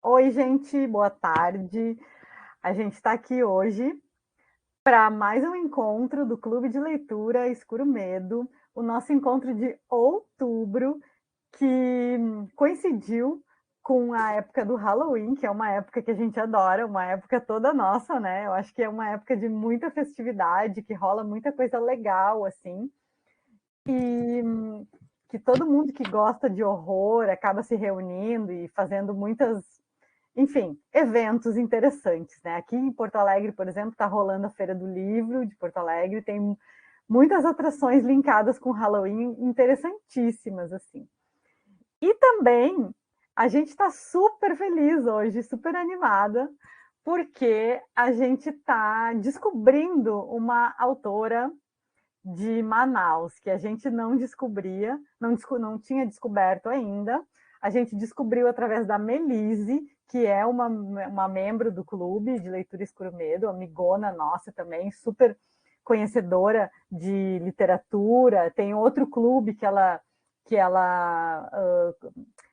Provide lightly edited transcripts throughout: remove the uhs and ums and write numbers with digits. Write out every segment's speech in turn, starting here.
Oi, gente, boa tarde. A gente está aqui hoje para mais um encontro do Clube de Leitura Escuro Medo, o nosso encontro de outubro, que coincidiu com a época do Halloween, que é uma época que a gente adora, uma época toda nossa, né? Eu acho que é uma época de muita festividade, que rola muita coisa legal, assim, e que todo mundo que gosta de horror acaba se reunindo e fazendo muitas, enfim, eventos interessantes, né? Aqui em Porto Alegre, por exemplo, está rolando a Feira do Livro de Porto Alegre, tem muitas atrações linkadas com Halloween interessantíssimas, assim. E também a gente está super feliz hoje, super animada, porque a gente está descobrindo uma autora de Manaus, que a gente não descobria, não tinha descoberto ainda. A gente descobriu através da Melise, que é uma membro do clube de leitura Escuro Medo, amigona nossa também, super conhecedora de literatura. Tem outro clube que ela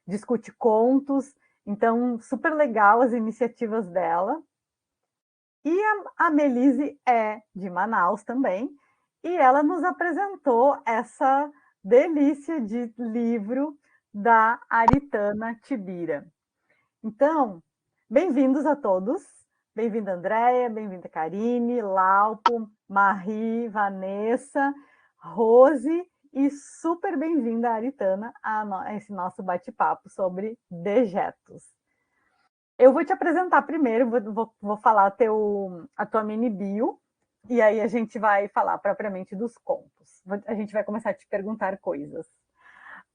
discute contos, então super legal as iniciativas dela. E a Melise é de Manaus também, e ela nos apresentou essa delícia de livro da Aritana Tibira. Então, bem-vindos a todos. Bem-vinda, Andréia, bem-vinda, Karine, Laupo, Marie, Vanessa, Rose e super bem-vinda, Aritana, a esse nosso bate-papo sobre dejetos. Eu vou te apresentar primeiro, vou falar a tua mini bio, e aí a gente vai falar propriamente dos contos. A gente vai começar a te perguntar coisas.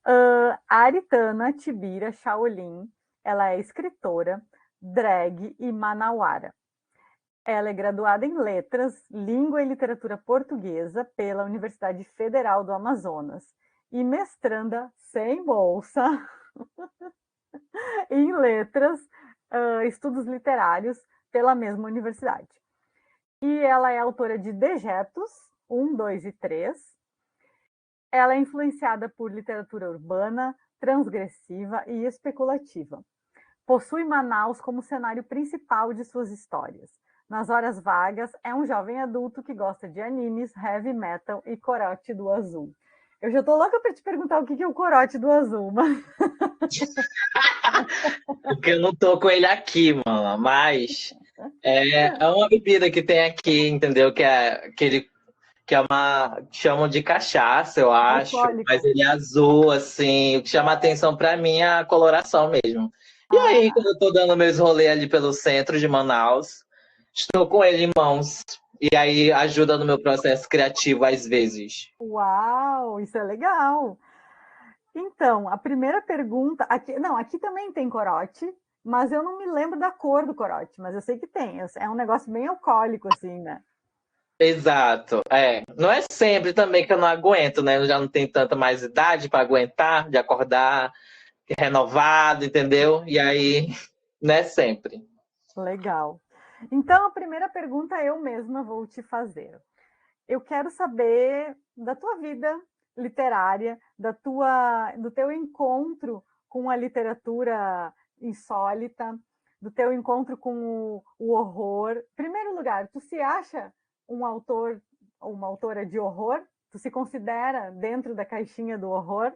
A Aritana Tibira Shaolin, ela é escritora, drag e manauara. Ela é graduada em Letras, Língua e Literatura Portuguesa pela Universidade Federal do Amazonas e mestranda sem bolsa em Letras, Estudos Literários pela mesma universidade. E ela é autora de Dejetos 1, 2 e 3. Ela é influenciada por literatura urbana, transgressiva e especulativa. Possui Manaus como cenário principal de suas histórias. Nas horas vagas, é um jovem adulto que gosta de animes, heavy metal e corote do azul. Eu já tô louca para te perguntar o que é o corote do azul, mas... Porque eu não tô com ele aqui, mano. Mas é uma bebida que tem aqui, entendeu? Que é uma. Chamam de cachaça, eu acho. Mas Alcoólico. ele é azul, assim. O que chama atenção pra mim é a coloração mesmo. E aí, Ah, quando eu tô dando meus rolês ali pelo centro de Manaus, estou com ele em mãos. E aí ajuda no meu processo criativo às vezes. uau, isso é legal. Então, a primeira pergunta, aqui, não, aqui também tem corote, mas eu não me lembro da cor do corote, mas eu sei que tem. É um negócio bem alcoólico, assim, né? Exato, é. Não é sempre também que eu não aguento, né? Eu já não tenho tanta mais idade para aguentar, de acordar renovado, entendeu? E aí, não é sempre. Legal. Então, a primeira pergunta eu mesma vou te fazer. Eu quero saber da tua vida literária, do teu encontro com a literatura insólita, do teu encontro com o horror. Em primeiro lugar, tu se acha um autor ou uma autora de horror? Tu se considera dentro da caixinha do horror?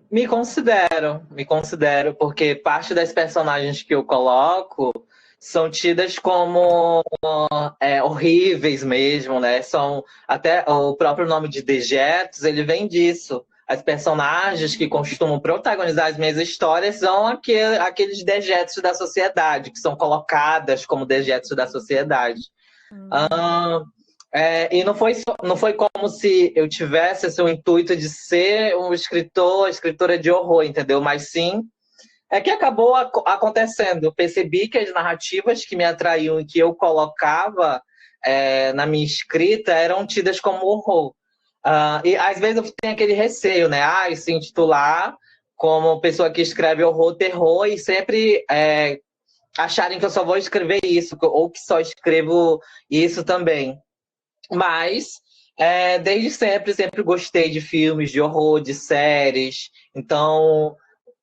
Me considero, porque parte das personagens que eu coloco são tidas como horríveis mesmo, né? São até o próprio nome de Dejetos, ele vem disso. As personagens que costumam protagonizar as minhas histórias são aqueles dejetos da sociedade, que são colocadas como dejetos da sociedade. Hum. Ah, e não foi como se eu tivesse assim, o intuito de ser um escritor, escritora de horror, entendeu? Mas sim, é que acabou acontecendo. Eu percebi que as narrativas que me atraíam e que eu colocava na minha escrita eram tidas como horror. E às vezes eu tenho aquele receio, né? Se intitular como pessoa que escreve horror, terror, e sempre acharem que eu só vou escrever isso, ou que só escrevo isso também. Mas, desde sempre, sempre gostei de filmes de horror, de séries. Então,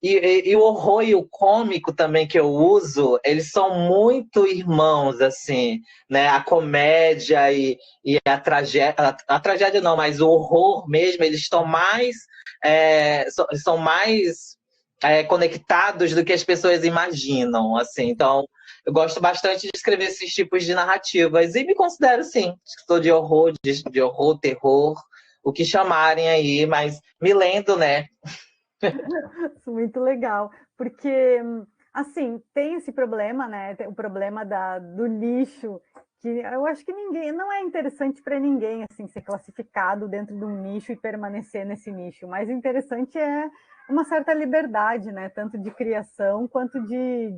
E o horror e o cômico também que eu uso, eles são muito irmãos, assim, né? A comédia e a tragédia, a tragédia não, mas o horror mesmo, eles estão mais, são mais conectados do que as pessoas imaginam, assim. Então, eu gosto bastante de escrever esses tipos de narrativas e me considero, sim, escritor de horror, de horror, terror, o que chamarem aí, mas me lendo, né? Muito legal, porque assim, tem esse problema, né? O problema do nicho, que eu acho que ninguém, não é interessante para ninguém assim ser classificado dentro de um nicho e permanecer nesse nicho. O mais interessante é uma certa liberdade, né? Tanto de criação quanto de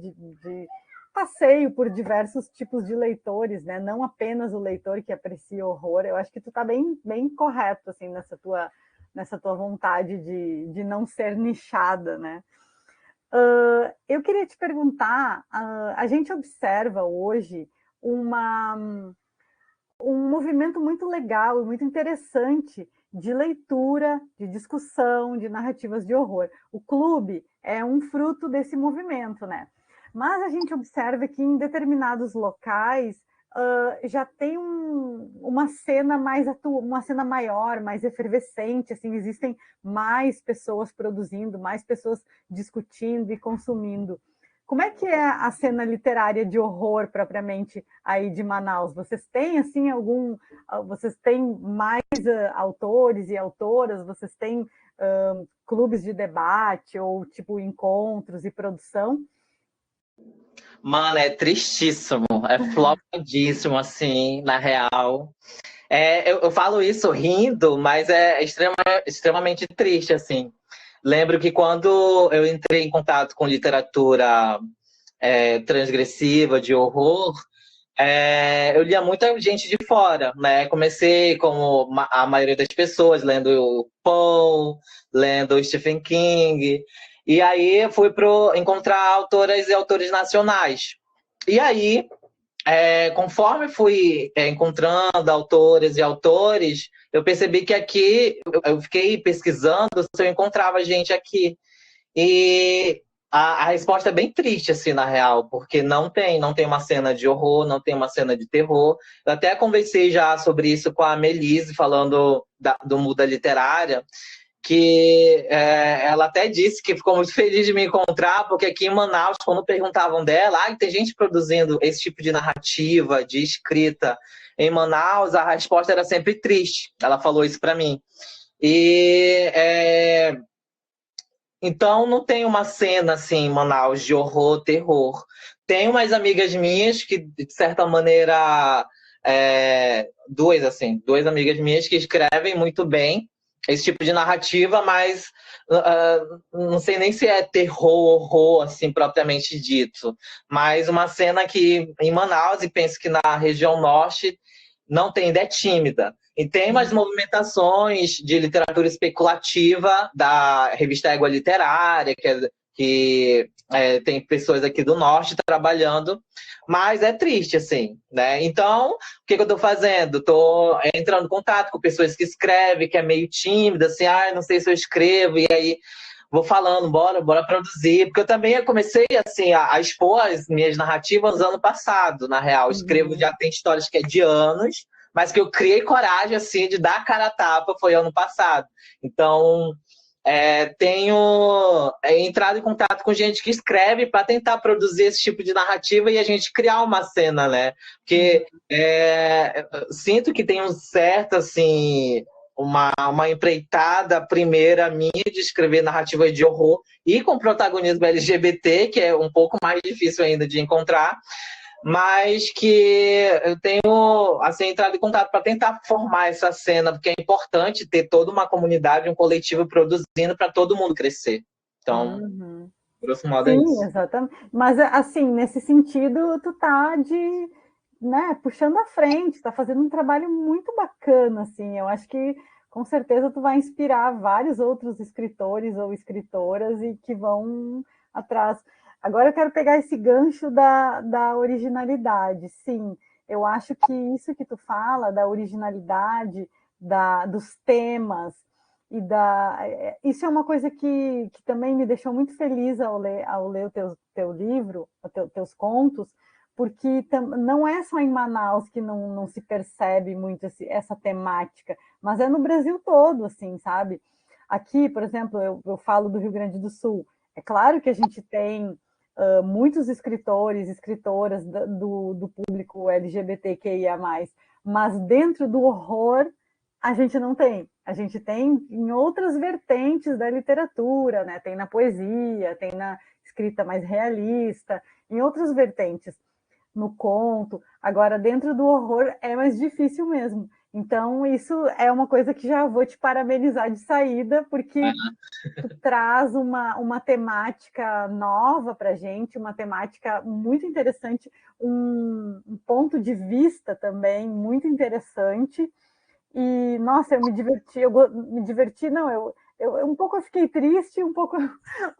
passeio por diversos tipos de leitores, né? Não apenas o leitor que aprecia horror. Eu acho que tu está bem correto assim nessa tua vontade de não ser nichada, né? Eu queria te perguntar, a gente observa hoje uma, um movimento muito legal e muito interessante de leitura, de discussão, de narrativas de horror. O clube é um fruto desse movimento, né? Mas a gente observa que em determinados locais já tem uma cena uma cena maior, mais efervescente, assim, existem mais pessoas produzindo, mais pessoas discutindo e consumindo. Como é que é a cena literária de horror propriamente aí de Manaus? Vocês têm assim vocês têm mais autores e autoras? Vocês têm clubes de debate ou tipo encontros e produção? Mano, é tristíssimo, é flopadíssimo, assim, na real. Eu falo isso rindo, mas extremamente triste, assim. Lembro que quando eu entrei em contato com literatura transgressiva, de horror, eu lia muita gente de fora, né? Comecei, como a maioria das pessoas, lendo o Poe, lendo o Stephen King, e aí fui encontrar autoras e autores nacionais. E aí, conforme fui encontrando autores e autores, eu percebi que aqui, eu fiquei pesquisando se eu encontrava gente aqui. E a resposta é bem triste, assim, na real, porque não tem uma cena de horror, não tem uma cena de terror. Eu até conversei já sobre isso com a Melise, falando do Muda Literária, que ela até disse que ficou muito feliz de me encontrar, porque aqui em Manaus, quando perguntavam dela, tem gente produzindo esse tipo de narrativa, de escrita em Manaus, a resposta era sempre triste. Ela falou isso para mim. E então não tem uma cena assim em Manaus de horror, terror. Tem umas amigas minhas que, de certa maneira, duas amigas minhas que escrevem muito bem esse tipo de narrativa, mas não sei nem se é terror, horror, assim, propriamente dito. Mas uma cena que em Manaus, e penso que na região norte, não tem, ainda é tímida. E tem umas movimentações de literatura especulativa da revista Égua Literária, que tem pessoas aqui do norte trabalhando, mas é triste, assim, né? Então, o que eu estou fazendo? Estou entrando em contato com pessoas que escrevem, que é meio tímida, assim, não sei se eu escrevo, e aí vou falando, bora produzir, porque eu também comecei, assim, a expor as minhas narrativas ano passado, na real. Escrevo, Uhum. já tem histórias que é de anos, mas que eu criei coragem, assim, de dar a cara a tapa, foi ano passado. Então, tenho entrado em contato com gente que escreve para tentar produzir esse tipo de narrativa e a gente criar uma cena, né? Porque sinto que tem um certo, assim, uma empreitada primeira minha de escrever narrativas de horror e com protagonismo LGBT, que é um pouco mais difícil ainda de encontrar, mas que eu tenho assim, entrado em contato para tentar formar essa cena, porque é importante ter toda uma comunidade, um coletivo produzindo para todo mundo crescer. Então, Uhum. grosso modo é Sim, isso. exatamente. Mas assim, nesse sentido, tu tá né, puxando à frente, tá fazendo um trabalho muito bacana, assim. Eu acho que com certeza tu vai inspirar vários outros escritores ou escritoras e que vão atrás. Agora eu quero pegar esse gancho da originalidade. Sim, eu acho que isso que tu fala da originalidade, dos temas, Isso é uma coisa que também me deixou muito feliz ao ler o teu livro, teus contos, porque não é só em Manaus que não se percebe muito essa temática, mas é no Brasil todo, assim, sabe? Aqui, por exemplo, eu falo do Rio Grande do Sul. É claro que a gente tem muitos escritores, escritoras do público LGBTQIA+, mas dentro do horror a gente não tem. A gente tem em outras vertentes da literatura, né? Tem na poesia, tem na escrita mais realista, em outras vertentes, no conto. Agora, dentro do horror é mais difícil mesmo. Então, isso é uma coisa que já vou te parabenizar de saída, porque tu traz uma temática nova para a gente, uma temática muito interessante, um ponto de vista também muito interessante. E, nossa, eu me diverti, não, eu um pouco eu fiquei triste, um pouco,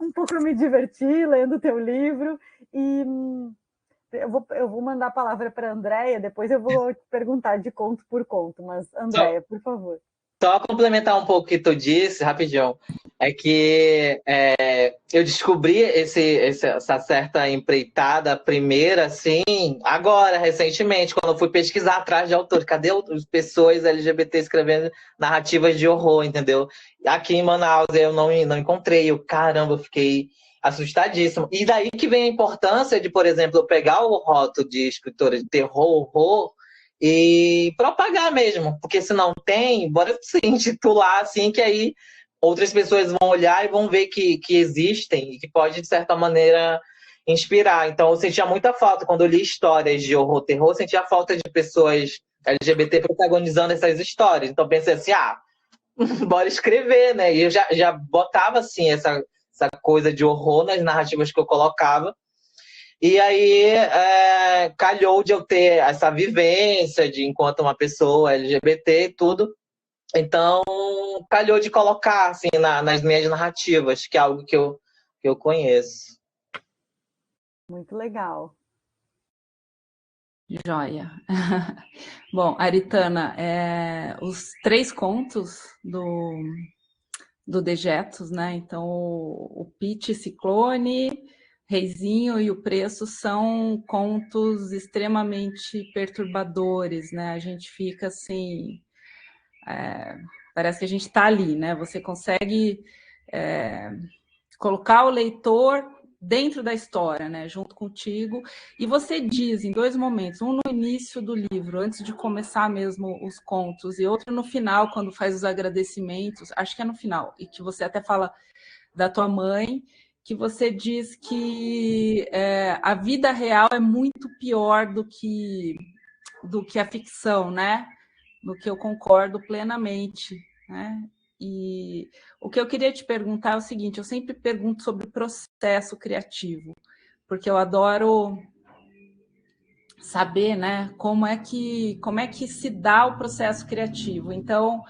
um pouco eu me diverti lendo o teu livro, e eu vou mandar a palavra para a Andréia, depois eu vou te perguntar de conto por conto, mas, Andréia, por favor. Só complementar um pouco o que tu disse, rapidinho, é que eu descobri essa certa empreitada primeira, assim, agora, recentemente, quando eu fui pesquisar atrás de autores. Cadê as pessoas LGBT escrevendo narrativas de horror, entendeu? Aqui em Manaus eu não encontrei. Caramba, eu fiquei assustadíssimo. E daí que vem a importância de, por exemplo, eu pegar o rótulo de escritora de terror, horror, e propagar mesmo, porque se não tem, bora se intitular assim, que aí outras pessoas vão olhar e vão ver que existem e que pode, de certa maneira, inspirar. Então, eu sentia muita falta, quando eu li histórias de horror, terror, eu sentia falta de pessoas LGBT protagonizando essas histórias. Então, pensei assim, bora escrever, né? E eu já botava, assim, essa coisa de horror nas narrativas que eu colocava. E aí calhou de eu ter essa vivência de enquanto uma pessoa LGBT e tudo. Então, calhou de colocar assim nas minhas narrativas, que é algo que eu conheço. Muito legal. Joia. Bom, Aritana, os 3 contos do Dejetos, né? Então, o Pit Ciclone, Reizinho e o Preço são contos extremamente perturbadores, né? A gente fica assim, parece que a gente está ali, né? Você consegue colocar o leitor dentro da história, né? Junto contigo. E você diz em 2 momentos, um no início do livro, antes de começar mesmo os contos, e outro no final, quando faz os agradecimentos, acho que é no final, e que você até fala da tua mãe, que você diz que a vida real é muito pior do que a ficção, né? Do que eu concordo plenamente, né? E o que eu queria te perguntar é o seguinte, eu sempre pergunto sobre o processo criativo, porque eu adoro saber, né, como é que se dá o processo criativo. Então,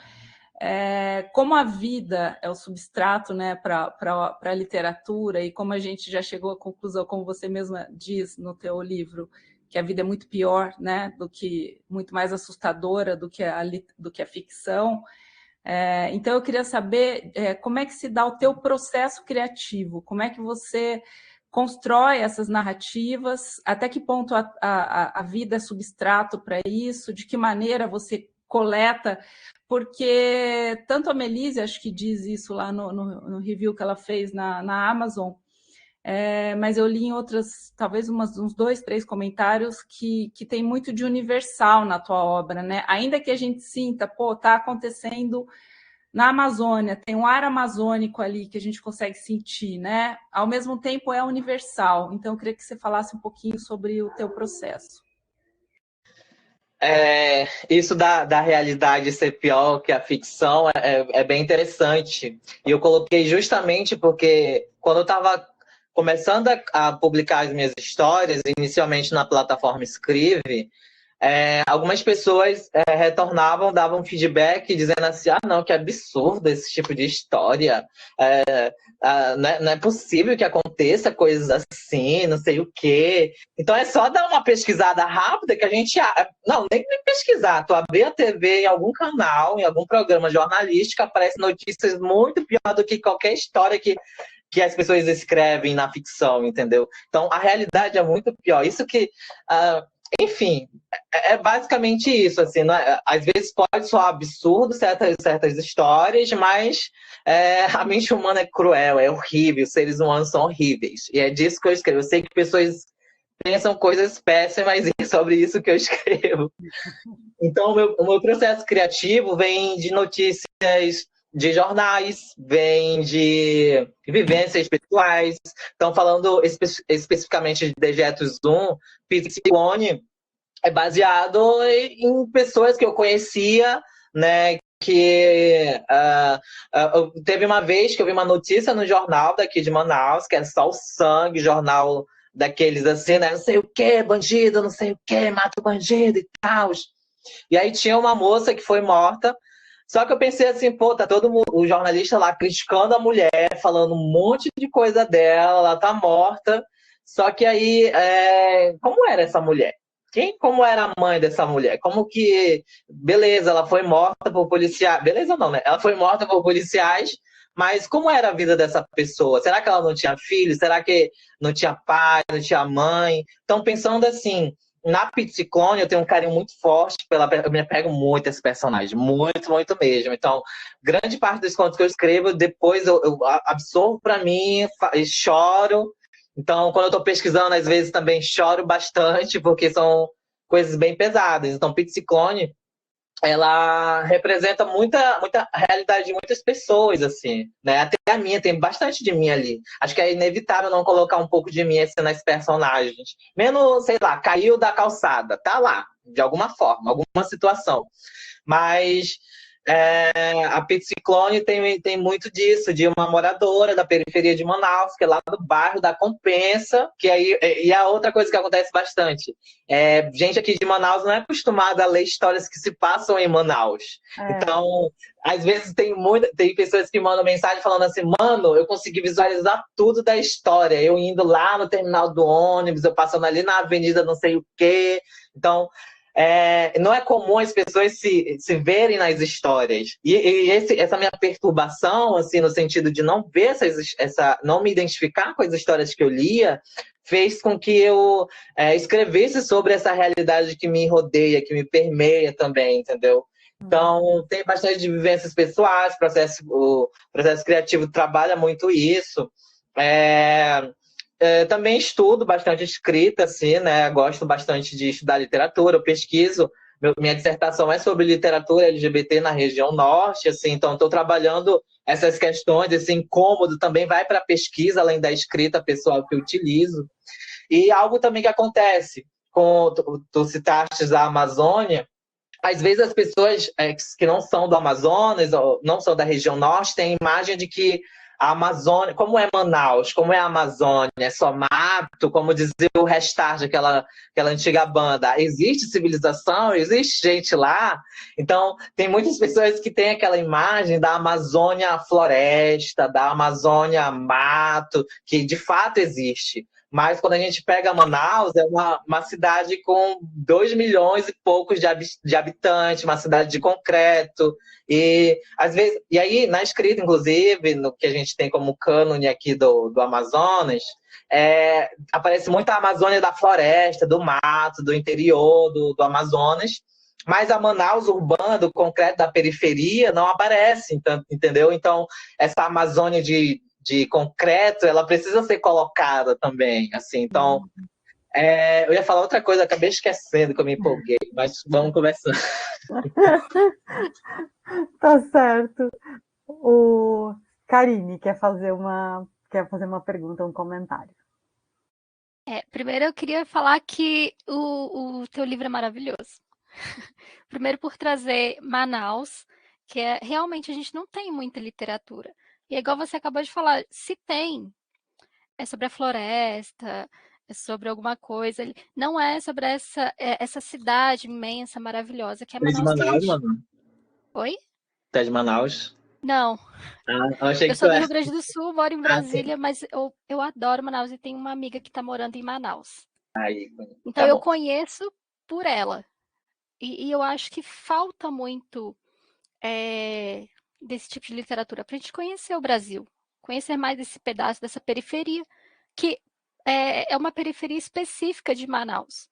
como a vida é o substrato, né, para a literatura, e como a gente já chegou à conclusão, como você mesma diz no teu livro, que a vida é muito pior, né, muito mais assustadora do que a ficção. Então, eu queria saber como é que se dá o teu processo criativo, como é que você constrói essas narrativas, até que ponto a vida é substrato para isso, de que maneira você coleta, porque tanto a Melise, acho que diz isso lá no review que ela fez na Amazon, mas eu li em outras, talvez uns 2, 3 comentários que tem muito de universal na tua obra, né? Ainda que a gente sinta, tá acontecendo na Amazônia, tem um ar amazônico ali que a gente consegue sentir, né? Ao mesmo tempo é universal. Então, eu queria que você falasse um pouquinho sobre o teu processo. Isso da realidade ser pior que a ficção é bem interessante. E eu coloquei justamente porque quando eu estava começando a publicar as minhas histórias, inicialmente na plataforma Escrive, algumas pessoas retornavam, davam feedback dizendo assim, não, que absurdo esse tipo de história, não é possível que aconteça coisas assim, não sei o quê. Então é só dar uma pesquisada rápida que a gente... Não, nem pesquisar, tu abrir a TV em algum canal, em algum programa jornalístico, aparece notícias muito pior do que qualquer história que as pessoas escrevem na ficção, entendeu? Então, a realidade é muito pior. Isso que... enfim, é basicamente isso, assim, né? Às vezes pode soar absurdo certas histórias, mas a mente humana é cruel, é horrível, os seres humanos são horríveis. E é disso que eu escrevo. Eu sei que pessoas pensam coisas péssimas e é sobre isso que eu escrevo. Então, o meu processo criativo vem de notícias de jornais, vem de vivências pessoais. Então, falando especificamente de Dejetos Zoom, Psicone é baseado em pessoas que eu conhecia, né? Que teve uma vez que eu vi uma notícia no jornal daqui de Manaus, que é só o sangue, jornal daqueles assim, né? Não sei o que, bandido, não sei o que, mata o bandido e tal. E aí tinha uma moça que foi morta. Só que eu pensei assim, pô, tá todo mundo, o jornalista lá criticando a mulher, falando um monte de coisa dela, ela tá morta. Só que aí, como era essa mulher? Como era a mãe dessa mulher? Como que, beleza, ela foi morta por policiais, beleza não, né? Ela foi morta por policiais, mas como era a vida dessa pessoa? Será que ela não tinha filho? Será que não tinha pai, não tinha mãe? Então, pensando assim, na Psiclone eu tenho um carinho muito forte eu me apego muito a esse personagem, muito, muito mesmo. Então, grande parte dos contos que eu escrevo, depois eu absorvo para mim, choro. Então, quando eu estou pesquisando, às vezes também choro bastante, porque são coisas bem pesadas. Então, Psiclone, ela representa muita realidade de muitas pessoas, assim, né? Até a minha, tem bastante de mim ali. Acho que é inevitável não colocar um pouco de mim assim, nas personagens. Menos, sei lá, caiu da calçada, tá lá, de alguma forma, alguma situação. Mas a Psiclone tem muito disso, de uma moradora da periferia de Manaus, que é lá do bairro da Compensa, que aí, e a outra coisa que acontece bastante, gente aqui de Manaus não é acostumada a ler histórias que se passam em Manaus. Então, às vezes tem pessoas que mandam mensagem falando assim, mano, eu consegui visualizar tudo da história, eu indo lá no terminal do ônibus, eu passando ali na avenida não sei o quê. Então, não é comum as pessoas se verem nas histórias. E essa minha perturbação, assim, no sentido de não ver não me identificar com as histórias que eu lia, fez com que eu escrevesse sobre essa realidade que me rodeia, que me permeia também, entendeu? Então, tem bastante de vivências pessoais, o processo criativo trabalha muito isso. Também estudo bastante escrita, assim, né? Gosto bastante de estudar literatura, eu pesquiso. Minha dissertação é sobre literatura LGBT na região norte, assim, então estou trabalhando essas questões, esse incômodo também vai para a pesquisa, além da escrita pessoal que eu utilizo. E algo também que acontece, tu citaste a Amazônia, às vezes as pessoas que não são do Amazonas, ou não são da região norte, têm a imagem de que a Amazônia, como é Manaus, como é a Amazônia, é só mato, como dizia o Restart, aquela antiga banda. Existe civilização, existe gente lá. Então, tem muitas pessoas que têm aquela imagem da Amazônia floresta, da Amazônia mato, que de fato existe. Mas quando a gente pega Manaus, é uma cidade com 2 milhões e poucos de habitantes, uma cidade de concreto. E às vezes, e aí, na escrita, inclusive, no que a gente tem como cânone aqui do Amazonas, aparece muito a Amazônia da floresta, do mato, do interior do Amazonas. Mas a Manaus urbana, do concreto da periferia, não aparece, entendeu? Então, essa Amazônia de concreto, ela precisa ser colocada também, assim. Então, eu ia falar outra coisa, acabei esquecendo que eu me empolguei, mas vamos conversando. Tá certo. O Karine quer fazer uma pergunta, um comentário. Primeiro eu queria falar que o teu livro é maravilhoso. Primeiro por trazer Manaus, que realmente a gente não tem muita literatura. E igual você acabou de falar, se tem, é sobre a floresta, é sobre alguma coisa. Não é sobre essa cidade imensa, maravilhosa, que é Você é de Manaus, que a Manaus, gente... mano? Oi? Você é de Manaus? Não, Ah, eu achei eu que tu sou do é. Rio Grande do Sul, moro em Ah, sim. Brasília, mas eu adoro Manaus e tenho uma amiga que está morando em Manaus. Aí, Então tá eu bom. conheço por ela. E eu acho que falta muito desse tipo de literatura para a gente conhecer o Brasil, conhecer mais esse pedaço dessa periferia, que é uma periferia específica de Manaus.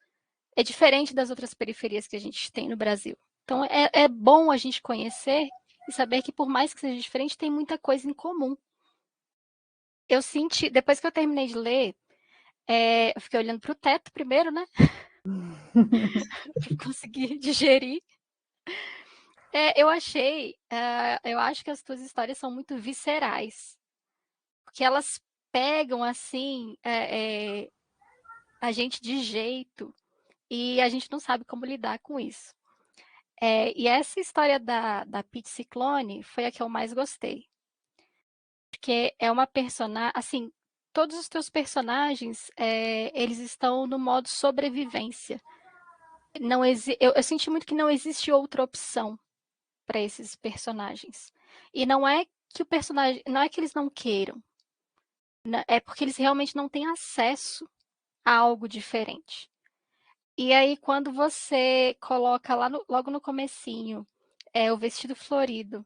É diferente das outras periferias que a gente tem no Brasil. Então é bom a gente conhecer e saber que, por mais que seja diferente, tem muita coisa em comum. Eu senti, depois que eu terminei de ler, eu fiquei olhando para o teto primeiro, né? Para conseguir digerir. Eu acho que as tuas histórias são muito viscerais, porque elas pegam assim a gente de jeito e a gente não sabe como lidar com isso. E essa história da Pete Ciclone foi a que eu mais gostei, porque é uma personagem, assim, todos os teus personagens, eles estão no modo sobrevivência. Não eu senti muito que não existe outra opção para esses personagens. E não é que o personagem, não é que eles não queiram, é porque eles realmente não têm acesso a algo diferente. E aí, quando você coloca lá logo no comecinho, o vestido florido,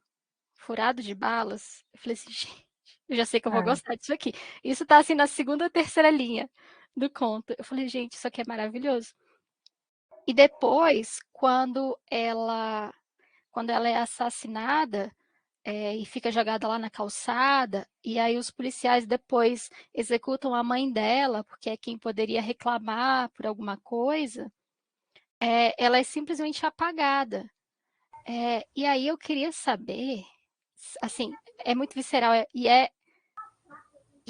furado de balas, eu falei assim, gente, eu já sei que eu vou É. gostar disso aqui. Isso tá assim na segunda ou terceira linha do conto. Eu falei, gente, isso aqui é maravilhoso. E depois, quando ela é assassinada, e fica jogada lá na calçada, e aí os policiais depois executam a mãe dela, porque é quem poderia reclamar por alguma coisa, ela é simplesmente apagada. E aí eu queria saber, assim, é muito visceral e é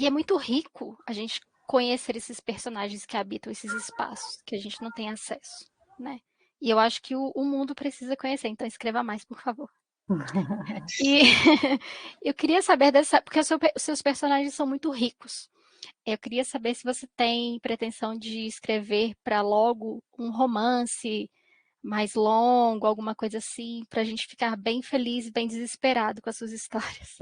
muito rico a gente conhecer esses personagens que habitam esses espaços que a gente não tem acesso, né? E eu acho que o mundo precisa conhecer, então escreva mais, por favor. E eu queria saber porque os seus personagens são muito ricos. Eu queria saber se você tem pretensão de escrever para logo um romance mais longo, alguma coisa assim, para a gente ficar bem feliz e bem desesperado com as suas histórias.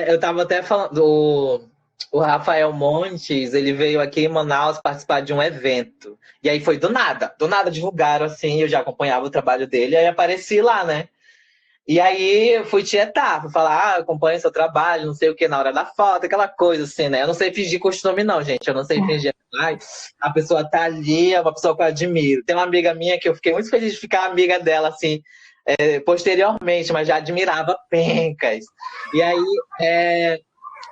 Eu tava até falando, o Rafael Montes, ele veio aqui em Manaus participar de um evento. E aí foi do nada divulgaram assim, eu já acompanhava o trabalho dele, aí apareci lá, né? E aí eu fui tietar, fui falar, acompanho seu trabalho, não sei o que, na hora da foto, aquela coisa assim, né? Eu não sei fingir costume, não, gente. Eu não sei fingir. Ai, a pessoa tá ali, é uma pessoa que eu admiro. Tem uma amiga minha que eu fiquei muito feliz de ficar amiga dela, assim, posteriormente, mas já admirava pencas. E aí,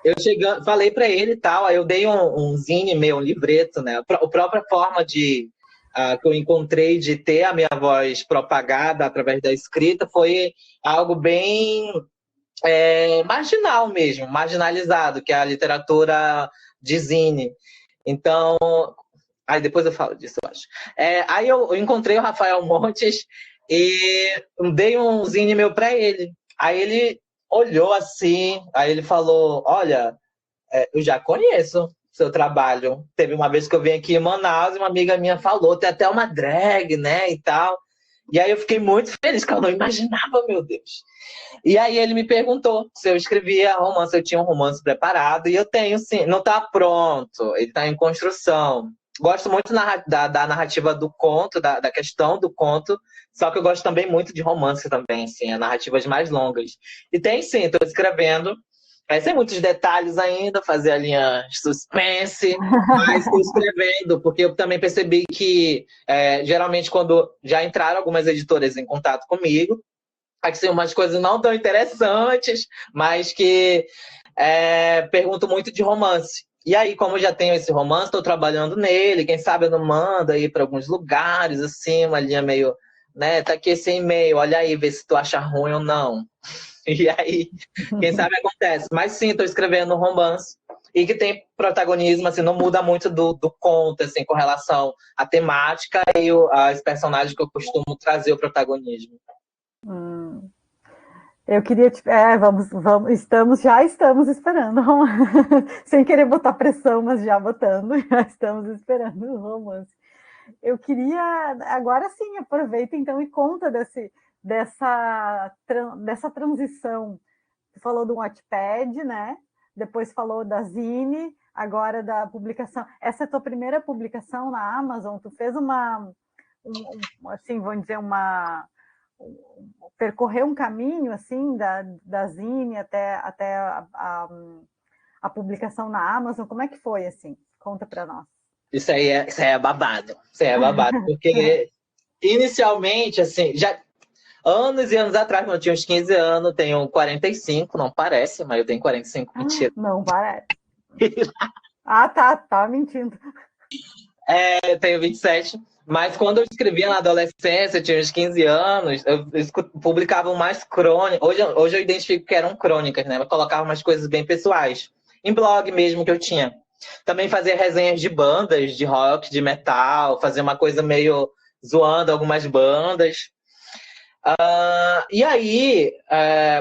eu chegando, falei pra ele e tal, aí eu dei um zine meu, um livreto, né? A própria forma que eu encontrei de ter a minha voz propagada através da escrita foi algo bem marginal mesmo, marginalizado, que é a literatura de zine. Então, aí depois eu falo disso, eu acho. Aí eu encontrei o Rafael Montes e dei um zine meu para ele. Aí ele olhou assim, aí ele falou: Olha, eu já conheço seu trabalho. Teve uma vez que eu vim aqui em Manaus e uma amiga minha falou: tem até uma drag, né? E tal. E aí eu fiquei muito feliz, que eu não imaginava, meu Deus. E aí ele me perguntou se eu escrevia romance, eu tinha um romance preparado, e eu tenho sim, não está pronto, ele está em construção. Gosto muito da narrativa do conto, da questão do conto, só que eu gosto também muito de romance também, assim, narrativas mais longas. E tem sim, estou escrevendo, sem muitos detalhes ainda, fazer a linha suspense, mas estou escrevendo, porque eu também percebi que, geralmente, quando já entraram algumas editoras em contato comigo, aqui são umas coisas não tão interessantes, mas que pergunto muito de romance. E aí, como eu já tenho esse romance, estou trabalhando nele, quem sabe eu não mando aí para alguns lugares, assim, uma linha meio, né, tá aqui esse e-mail, olha aí, vê se tu acha ruim ou não. E aí, quem sabe acontece. Mas sim, estou escrevendo um romance e que tem protagonismo, assim, não muda muito do conto, assim, com relação à temática e as personagens que eu costumo trazer o protagonismo. Eu queria já estamos esperando. Sem querer botar pressão, mas já botando, já estamos esperando o romance. Eu queria, agora sim, aproveita então e conta dessa transição. Você falou do Wattpad, né? Depois falou da Zine, agora da publicação. Essa é a tua primeira publicação na Amazon? Tu fez assim, vamos dizer, percorrer um caminho assim da Zine até a publicação na Amazon. Como é que foi assim? Conta para nós. Isso aí é babado. Isso aí é babado. Porque inicialmente, assim, já anos e anos atrás, quando eu tinha uns 15 anos, tenho 45, não parece, mas eu tenho 45, mentira. Não parece. Tá mentindo. Eu tenho 27. Mas quando eu escrevia na adolescência, eu tinha uns 15 anos, eu publicava mais crônicas. Hoje eu identifico que eram crônicas, né? Eu colocava umas coisas bem pessoais. Em blog mesmo que eu tinha. Também fazia resenhas de bandas, de rock, de metal, fazia uma coisa meio zoando algumas bandas. E aí,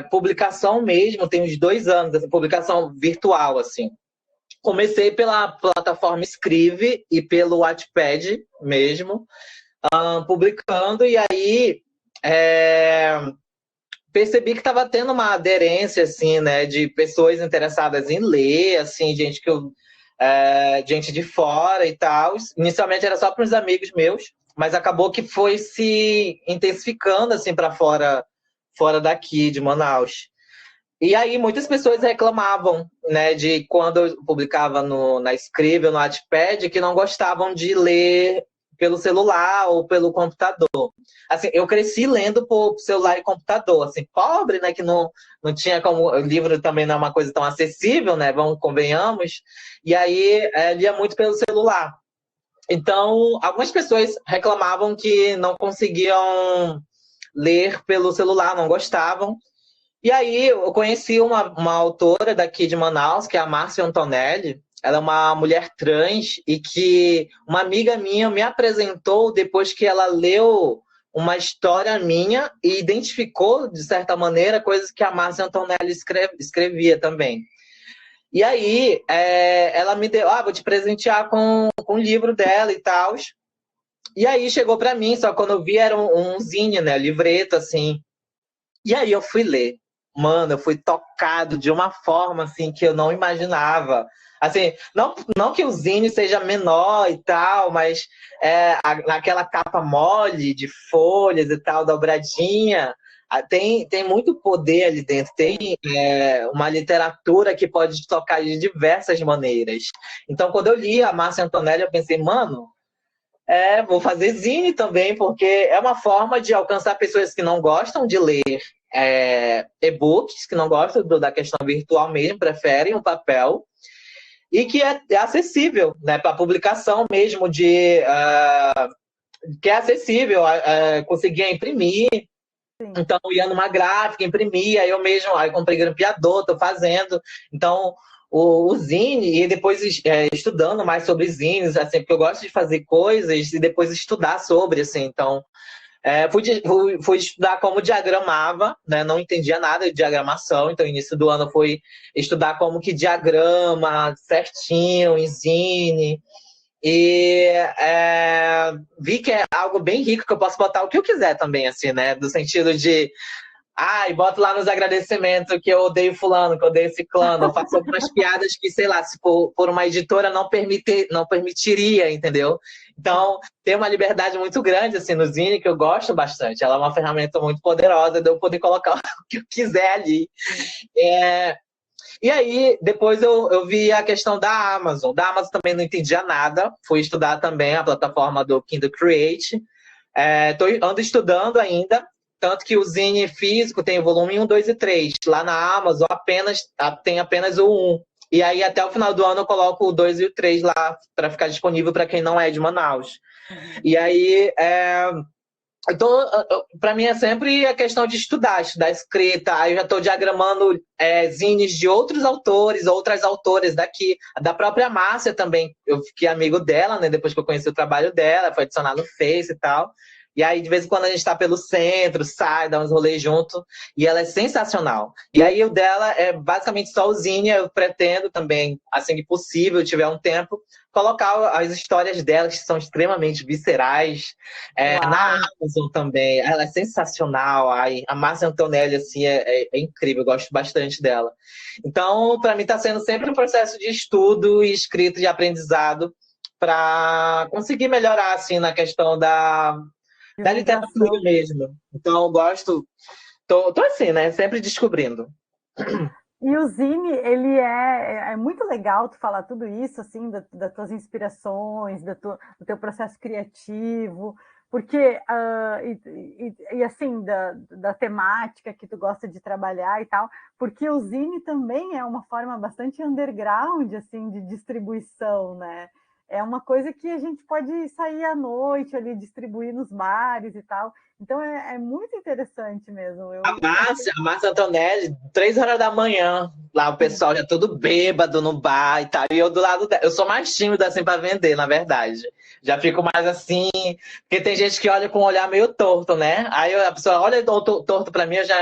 publicação mesmo, tem uns 2 anos, essa publicação virtual, assim. Comecei pela plataforma Scrive e pelo Wattpad mesmo, publicando, e aí percebi que estava tendo uma aderência, assim, né, de pessoas interessadas em ler, assim, gente de fora e tal. Inicialmente era só para os amigos meus, mas acabou que foi se intensificando, assim, para fora daqui, de Manaus. E aí muitas pessoas reclamavam, né, de quando eu publicava na Scribd ou no Wattpad, que não gostavam de ler pelo celular ou pelo computador. Assim, eu cresci lendo por celular e computador, assim, pobre, né, que não tinha como... O livro também não é uma coisa tão acessível, né, convenhamos. E aí lia muito pelo celular. Então, algumas pessoas reclamavam que não conseguiam ler pelo celular, não gostavam. E aí eu conheci uma autora daqui de Manaus, que é a Márcia Antonelli. Ela é uma mulher trans e que uma amiga minha me apresentou depois que ela leu uma história minha e identificou, de certa maneira, coisas que a Márcia Antonelli escrevia também. E aí ela me deu, vou te presentear com o livro dela e tal. E aí chegou para mim, só quando eu vi era um zine, né, livreto, assim. E aí eu fui ler. Mano, eu fui tocado de uma forma, assim, que eu não imaginava. Assim, não que o zine seja menor e tal, mas naquela capa mole de folhas e tal, dobradinha, tem muito poder ali dentro. Tem uma literatura que pode te tocar de diversas maneiras. Então, quando eu li a Márcia Antonelli, eu pensei, mano, vou fazer zine também, porque é uma forma de alcançar pessoas que não gostam de ler e-books, que não gostam da questão virtual mesmo, preferem o papel, e que é acessível, né, para publicação mesmo, que é acessível, conseguia imprimir. Sim. Então, eu ia numa gráfica, imprimia, eu mesmo, aí comprei grampeador, estou fazendo. Então, o zine, e depois estudando mais sobre zines, assim, porque eu gosto de fazer coisas e depois estudar sobre, assim, então... fui estudar como diagramava, né? Não entendia nada de diagramação, então no início do ano fui estudar como que diagrama certinho, em zine, e vi que é algo bem rico, que eu posso botar o que eu quiser também, assim, né? Do sentido de... e boto lá nos agradecimentos que eu odeio fulano, que eu odeio ciclano. Eu faço algumas piadas que, sei lá, se por uma editora não permitiria, entendeu? Então, tem uma liberdade muito grande, assim, no zine, que eu gosto bastante. Ela é uma ferramenta muito poderosa de eu poder colocar o que eu quiser ali. E aí, depois eu vi a questão da Amazon. Da Amazon também não entendia nada. Fui estudar também a plataforma do Kindle Create. Ando estudando ainda. Tanto que o zine físico tem o volume 1, 2 e 3. Lá na Amazon tem apenas o 1. E aí até o final do ano eu coloco o 2 e o 3 lá para ficar disponível para quem não é de Manaus. E aí, então, para mim é sempre a questão de estudar escrita. Aí eu já estou diagramando zines de outros autores, outras autoras daqui. Da própria Márcia também. Eu fiquei amigo dela, né? Depois que eu conheci o trabalho dela, foi adicionar no Face e tal. E aí, de vez em quando, a gente tá pelo centro, sai, dá uns rolês junto. E ela é sensacional. E aí, o dela é basicamente só o zine. Eu pretendo também, assim que possível, tiver um tempo, colocar as histórias dela, que são extremamente viscerais. Na Amazon também. Ela é sensacional. A Márcia Antonelli, assim, é incrível. Eu gosto bastante dela. Então, para mim, está sendo sempre um processo de estudo e escrita de aprendizado para conseguir melhorar, assim, na questão da literatura mesmo. Então, eu gosto... Tô assim, né? Sempre descobrindo. E o Zine, ele é muito legal tu falar tudo isso, assim, das tuas inspirações, do teu processo criativo, porque, assim, da temática que tu gosta de trabalhar e tal, porque o Zine também é uma forma bastante underground, assim, de distribuição, né? É uma coisa que a gente pode sair à noite ali, distribuir nos bares e tal. Então é muito interessante mesmo. A Márcia Antonelli, 3 horas da manhã, lá o pessoal já todo bêbado no bar e tal. E eu do lado dela. Eu sou mais tímida assim pra vender, na verdade. Já fico mais assim, porque tem gente que olha com um olhar meio torto, né? Aí a pessoa olha torto pra mim, eu já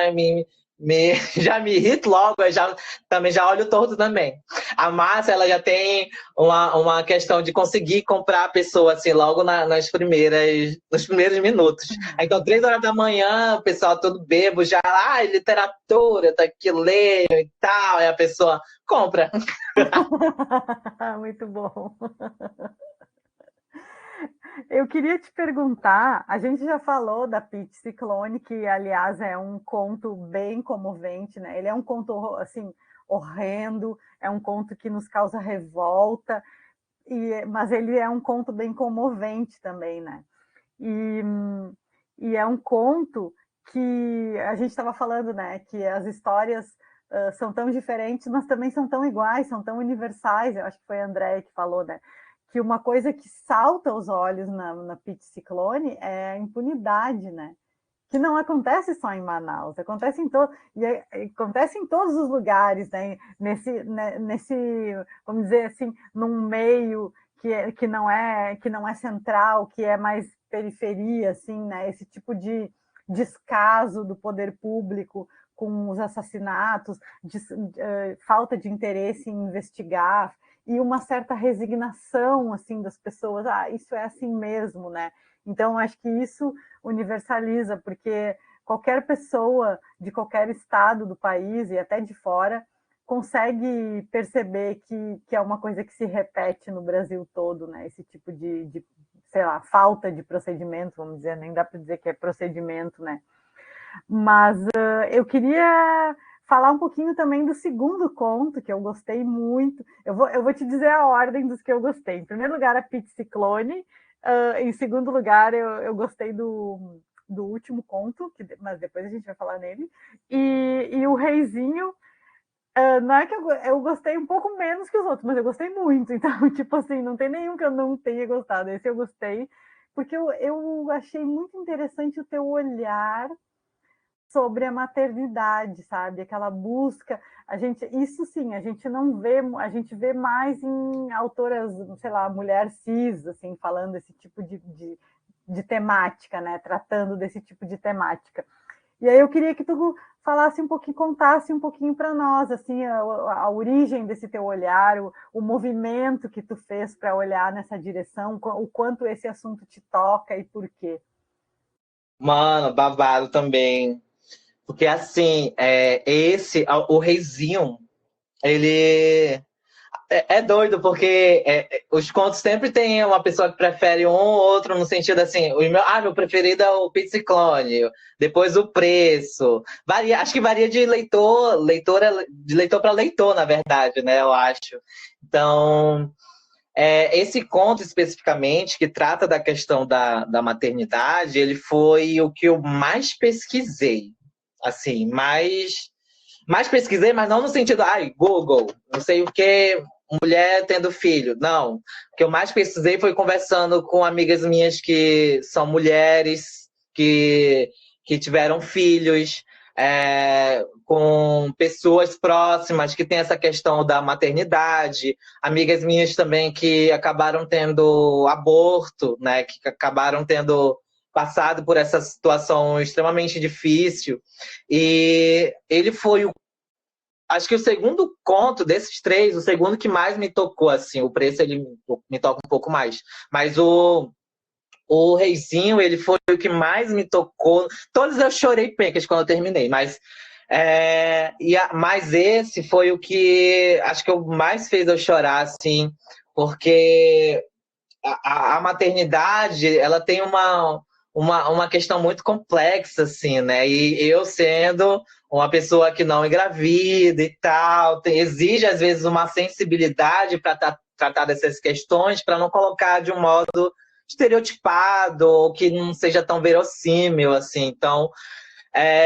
já me irrito logo, eu também já olho torto também. A Márcia, ela já tem uma questão de conseguir comprar a pessoa assim, logo nos primeiros minutos. Então, 3 horas da manhã, o pessoal todo bebo, já, literatura, tá aqui, leio e tal, e a pessoa compra. Muito bom. Eu queria te perguntar, a gente já falou da Pete Ciclone, que aliás é um conto bem comovente, né? Ele é um conto assim horrendo, é um conto que nos causa revolta, mas ele é um conto bem comovente também, né? E é um conto que a gente estava falando, né? Que as histórias são tão diferentes, mas também são tão iguais, são tão universais. Eu acho que foi a Andréia que falou, né? Que uma coisa que salta aos olhos na Pete Ciclone é a impunidade, né? Que não acontece só em Manaus, acontece acontece em todos os lugares, né? Nesse, vamos dizer assim, num meio que não é central, que é mais periferia, assim, né? Esse tipo de descaso do poder público com os assassinatos, falta de interesse em investigar e uma certa resignação assim das pessoas. Isso é assim mesmo, né? Então acho que isso universaliza, porque qualquer pessoa de qualquer estado do país e até de fora consegue perceber que é uma coisa que se repete no Brasil todo, né? Esse tipo de sei lá, falta de procedimento, vamos dizer, nem dá para dizer que é procedimento, né? Mas eu queria falar um pouquinho também do segundo conto, que eu gostei muito. Eu vou te dizer a ordem dos que eu gostei. Em primeiro lugar, a Pete Ciclone. Em segundo lugar, eu gostei do último conto, mas depois a gente vai falar nele. E o Reizinho, não é que eu gostei um pouco menos que os outros, mas eu gostei muito. Então, tipo assim, não tem nenhum que eu não tenha gostado. Esse eu gostei, porque eu achei muito interessante o teu olhar sobre a maternidade, sabe? Aquela busca, isso sim, a gente não vê, a gente vê mais em autoras, sei lá, mulher cis, assim, falando esse tipo de temática, né? Tratando desse tipo de temática. E aí eu queria que tu falasse um pouquinho, contasse um pouquinho para nós, assim, a origem desse teu olhar, o movimento que tu fez para olhar nessa direção, o quanto esse assunto te toca e por quê. Mano, babado também. Porque, assim, o Reizinho, ele é doido, porque os contos sempre tem uma pessoa que prefere um ou outro, no sentido assim, meu preferido é o Pete Ciclone, depois o preço. Acho que varia de de leitor para leitor, na verdade, né, eu acho. Então, esse conto especificamente, que trata da questão da maternidade, ele foi o que eu mais pesquisei. Assim, mais pesquisei, mas não no sentido, Google, não sei o que, mulher tendo filho. Não. O que eu mais pesquisei foi conversando com amigas minhas que são mulheres, que tiveram filhos, com pessoas próximas que têm essa questão da maternidade, amigas minhas também que acabaram tendo aborto, né, que acabaram tendo passado por essa situação extremamente difícil. E ele foi acho que o segundo conto desses três, o segundo que mais me tocou, assim. O Preço, ele me toca um pouco mais. Mas o Reizinho, ele foi o que mais me tocou. Todos eu chorei pencas quando eu terminei, mas mas esse foi o que acho que o mais fez eu chorar, assim, porque a maternidade, ela tem uma questão muito complexa, assim, né? E eu sendo uma pessoa que não engravida e tal, exige, às vezes, uma sensibilidade para tratar dessas questões, para não colocar de um modo estereotipado ou que não seja tão verossímil, assim. Então,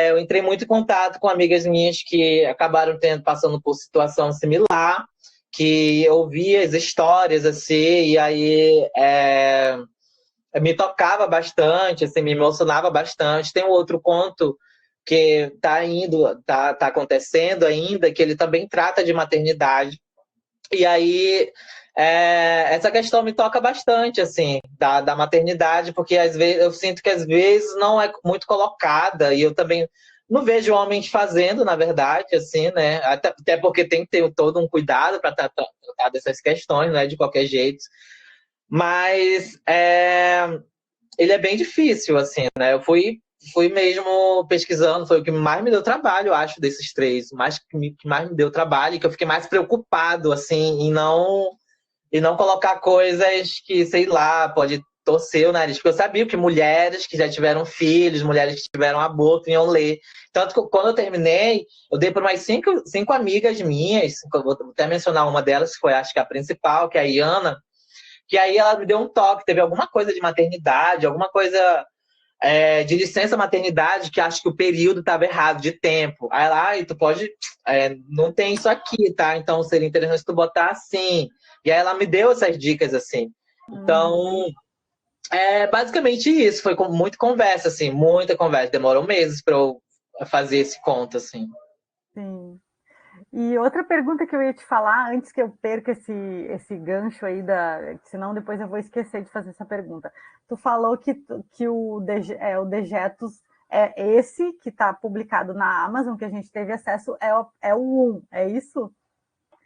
eu entrei muito em contato com amigas minhas que acabaram passando por situação similar, que eu via as histórias, assim, e aí me tocava bastante, assim, me emocionava bastante. Tem um outro conto que tá acontecendo ainda, que ele também trata de maternidade. E aí, essa questão me toca bastante, assim, da maternidade, porque às vezes eu sinto que às vezes não é muito colocada, e eu também não vejo homens fazendo, na verdade, assim, né? Até porque tem que ter todo um cuidado para tratar dessas questões, né? De qualquer jeito. Mas ele é bem difícil, assim, né? Eu fui mesmo pesquisando, foi o que mais me deu trabalho, eu acho, desses três. Que mais me deu trabalho, e que eu fiquei mais preocupado, assim, em não colocar coisas que, sei lá, pode torcer o nariz. Porque eu sabia que mulheres que já tiveram filhos, mulheres que tiveram aborto, iam ler. Tanto que quando eu terminei, eu dei para umas cinco amigas minhas, vou até mencionar uma delas, que foi, acho que a principal, que é a Iana, que aí ela me deu um toque, teve alguma coisa de maternidade, alguma coisa de licença maternidade, que acho que o período estava errado, de tempo. Aí ela, tu pode. Não tem isso aqui, tá? Então seria interessante tu botar assim. E aí ela me deu essas dicas, assim. Então, basicamente isso. Foi com muita conversa, assim, muita conversa. Demorou meses para eu fazer esse conto, assim. Sim. E outra pergunta que eu ia te falar, antes que eu perca esse gancho aí, senão depois eu vou esquecer de fazer essa pergunta. Tu falou que o Dejetos é esse que está publicado na Amazon, que a gente teve acesso, é o 1, é isso?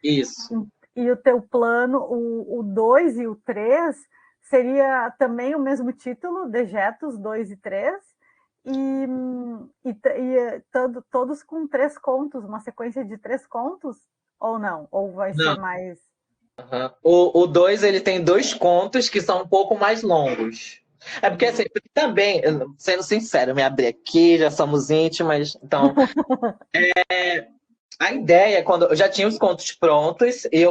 Isso. E o teu plano, o 2 e o 3, seria também o mesmo título, Dejetos 2 e 3? Todos com 3 contos, uma sequência de 3 contos? Ou não? Ou vai ser mais... O 2, ele tem 2 contos que são um pouco mais longos. É porque, assim, também, sendo sincero, me abri aqui, já somos íntimas, então... A ideia, quando eu já tinha os contos prontos, e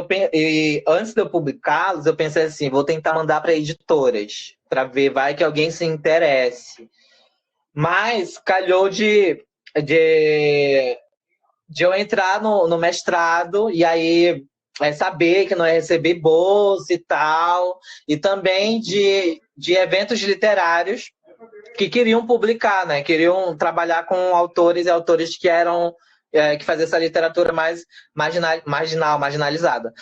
antes de eu publicá-los, eu pensei assim, vou tentar mandar para editoras, para ver, vai que alguém se interesse. Mas calhou de eu entrar no mestrado e aí saber que não ia receber bolsa e tal, e também de eventos literários que queriam publicar, né? Queriam trabalhar com autores e autores que eram que faziam essa literatura mais marginalizada.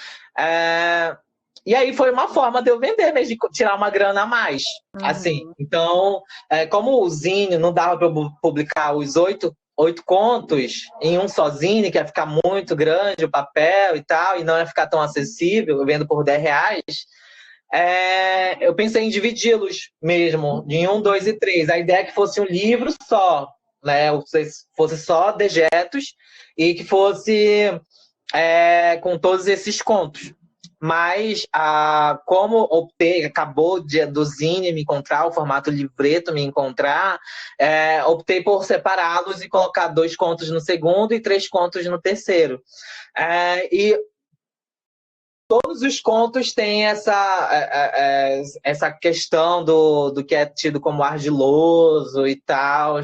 E aí foi uma forma de eu vender mesmo, de tirar uma grana a mais. Assim, então, como o zine não dava para eu publicar os oito contos em um só zine, que ia ficar muito grande o papel e tal, e não ia ficar tão acessível, eu vendo por R$10, eu pensei em dividi-los mesmo, em 1, 2 e 3. A ideia é que fosse um livro só, né? Fosse só dejetos e que fosse com todos esses contos. Mas, como acabou do zine me encontrar, o formato livreto me encontrar, optei por separá-los e colocar 2 contos no segundo e 3 contos no terceiro. E todos os contos têm essa questão do que é tido como ardiloso e tal,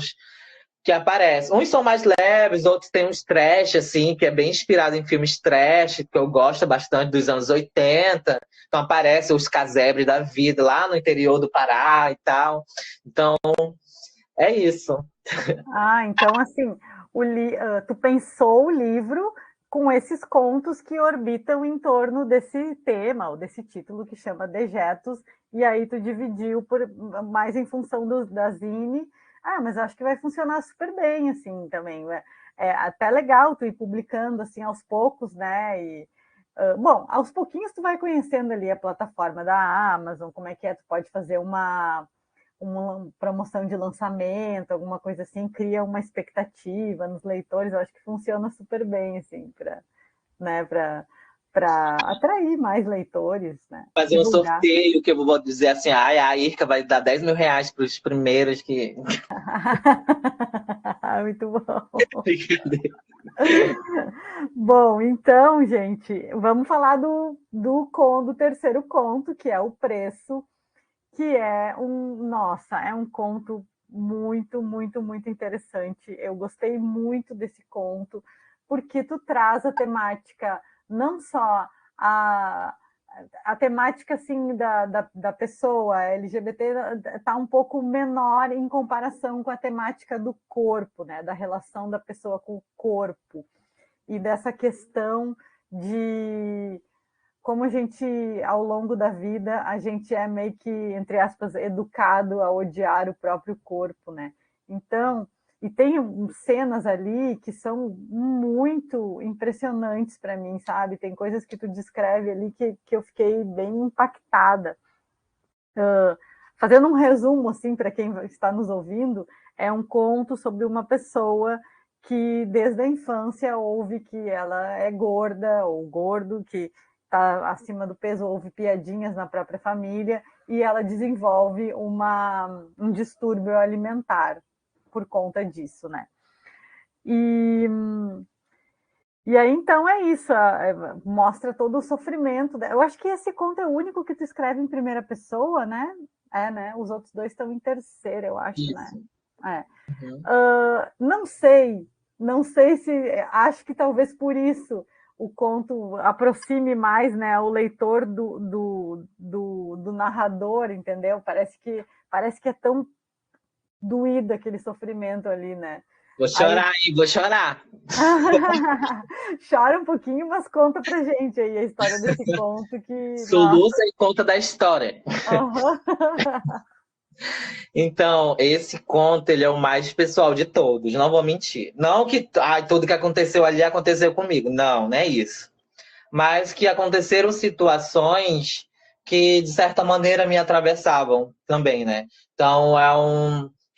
que aparece. Uns são mais leves, outros têm uns trash, assim, que é bem inspirado em filmes trash, que eu gosto bastante, dos anos 80. Então aparecem os casebres da vida lá no interior do Pará e tal. Então, é isso. Então, assim, tu pensou o livro, com esses contos que orbitam em torno desse tema, ou desse título que chama Dejetos, e aí tu dividiu mais em função da Zine. Mas acho que vai funcionar super bem, assim, também. É até legal tu ir publicando, assim, aos poucos, né? Bom, aos pouquinhos tu vai conhecendo ali a plataforma da Amazon, como é que tu pode fazer uma promoção de lançamento, alguma coisa assim, cria uma expectativa nos leitores. Eu acho que funciona super bem, assim, para atrair mais leitores, né? Fazer um Divulgar. sorteio que eu vou dizer assim, a Irka vai dar 10 mil reais para os primeiros que... Muito bom. Bom, então, gente, vamos falar do terceiro conto, que é O Preço, que é um conto muito, muito, muito interessante. Eu gostei muito desse conto, porque tu traz a temática, não só a temática assim da pessoa LGBT está um pouco menor em comparação com a temática do corpo, né? Da relação da pessoa com o corpo e dessa questão de como a gente, ao longo da vida, a gente é meio que, entre aspas, educado a odiar o próprio corpo, né? Então, e tem cenas ali que são muito impressionantes para mim, sabe? Tem coisas que tu descreve ali que eu fiquei bem impactada. Fazendo um resumo, assim, para quem está nos ouvindo, é um conto sobre uma pessoa que, desde a infância, ouve que ela é gorda ou gordo, que está acima do peso, ouve piadinhas na própria família, e ela desenvolve um distúrbio alimentar por conta disso, né? E aí, então, é isso. Mostra todo o sofrimento. Eu acho que esse conto é o único que tu escreve em primeira pessoa, né? Né? Os outros dois estão em terceira, eu acho, Isso. né? Uhum. Não sei se... Acho que talvez por isso o conto aproxime mais, né, o leitor do narrador, entendeu? Parece que é tão doído aquele sofrimento ali, né? Vou chorar, hein? Vou chorar. Chora um pouquinho, mas conta pra gente aí a história desse conto que... Soluça e conta da história. Uhum. Então, esse conto, ele é o mais pessoal de todos, não vou mentir. Não que tudo que aconteceu ali aconteceu comigo. Não é isso. Mas que aconteceram situações que, de certa maneira, me atravessavam também, né? Então, é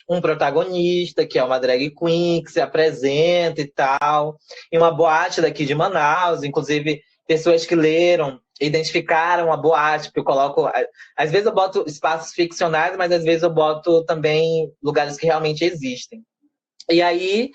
um protagonista, que é uma drag queen, que se apresenta e tal, em uma boate daqui de Manaus. Inclusive, pessoas que leram identificaram a boate, porque eu coloco... Às vezes eu boto espaços ficcionais, mas às vezes eu boto também lugares que realmente existem. E aí,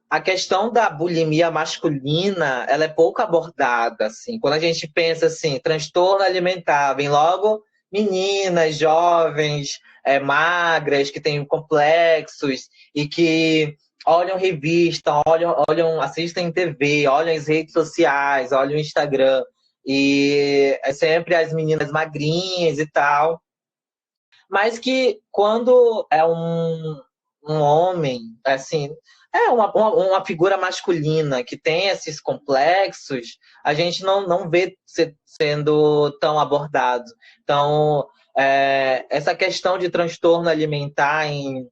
a questão da bulimia masculina, ela é pouco abordada, assim. Quando a gente pensa assim, transtorno alimentar, vem logo meninas, jovens, magras, que têm complexos e que olham revista, olham, assistem TV, olham as redes sociais, olham o Instagram. E é sempre as meninas magrinhas e tal. Mas que quando é um homem, assim, uma figura masculina que tem esses complexos, a gente não vê sendo tão abordado. Então, essa questão de transtorno alimentar em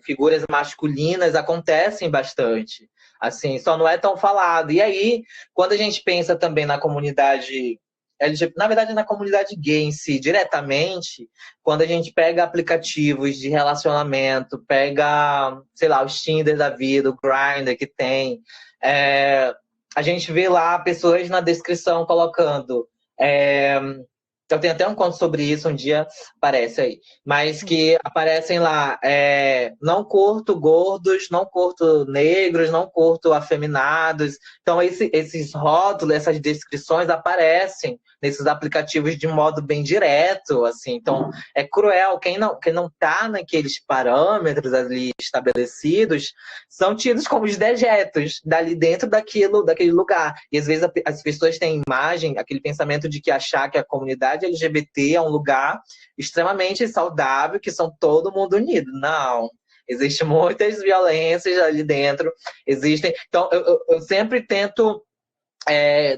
figuras masculinas acontecem bastante. Assim, só não é tão falado. E aí, quando a gente pensa também na comunidade LGBT, na verdade, na comunidade gay em si, diretamente, quando a gente pega aplicativos de relacionamento, pega, sei lá, o Tinder da vida, o Grindr que tem, a gente vê lá pessoas na descrição colocando... eu tenho até um conto sobre isso, um dia aparece aí. Mas que aparecem lá, não curto gordos, não curto negros, não curto afeminados. Então, esses rótulos, essas descrições aparecem nesses aplicativos de modo bem direto, assim. Então, é cruel. Quem não tá naqueles parâmetros ali estabelecidos são tidos como os dejetos dali dentro daquele lugar. E, às vezes, as pessoas têm imagem, aquele pensamento de que achar que a comunidade LGBT é um lugar extremamente saudável, que são todo mundo unido. Não. Existem muitas violências ali dentro. Existem. Então, eu sempre tento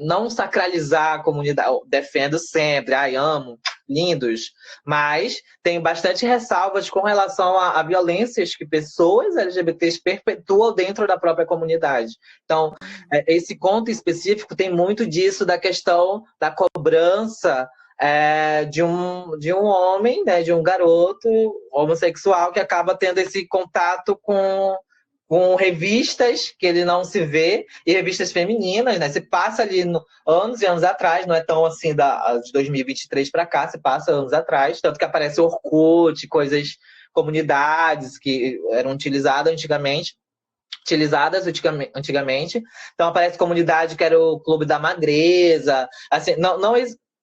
não sacralizar a comunidade. Eu defendo sempre, ai, amo, lindos. Mas tem bastante ressalvas com relação a violências que pessoas LGBTs perpetuam dentro da própria comunidade. Então, esse conto específico tem muito disso, da questão da cobrança de um homem, né, de um garoto homossexual que acaba tendo esse contato com revistas que ele não se vê, e revistas femininas, né? Se passa ali anos e anos atrás, não é tão assim de 2023 para cá, se passa anos atrás, tanto que aparece Orkut, comunidades que eram utilizadas antigamente. Então aparece comunidade que era o Clube da Magreza, assim,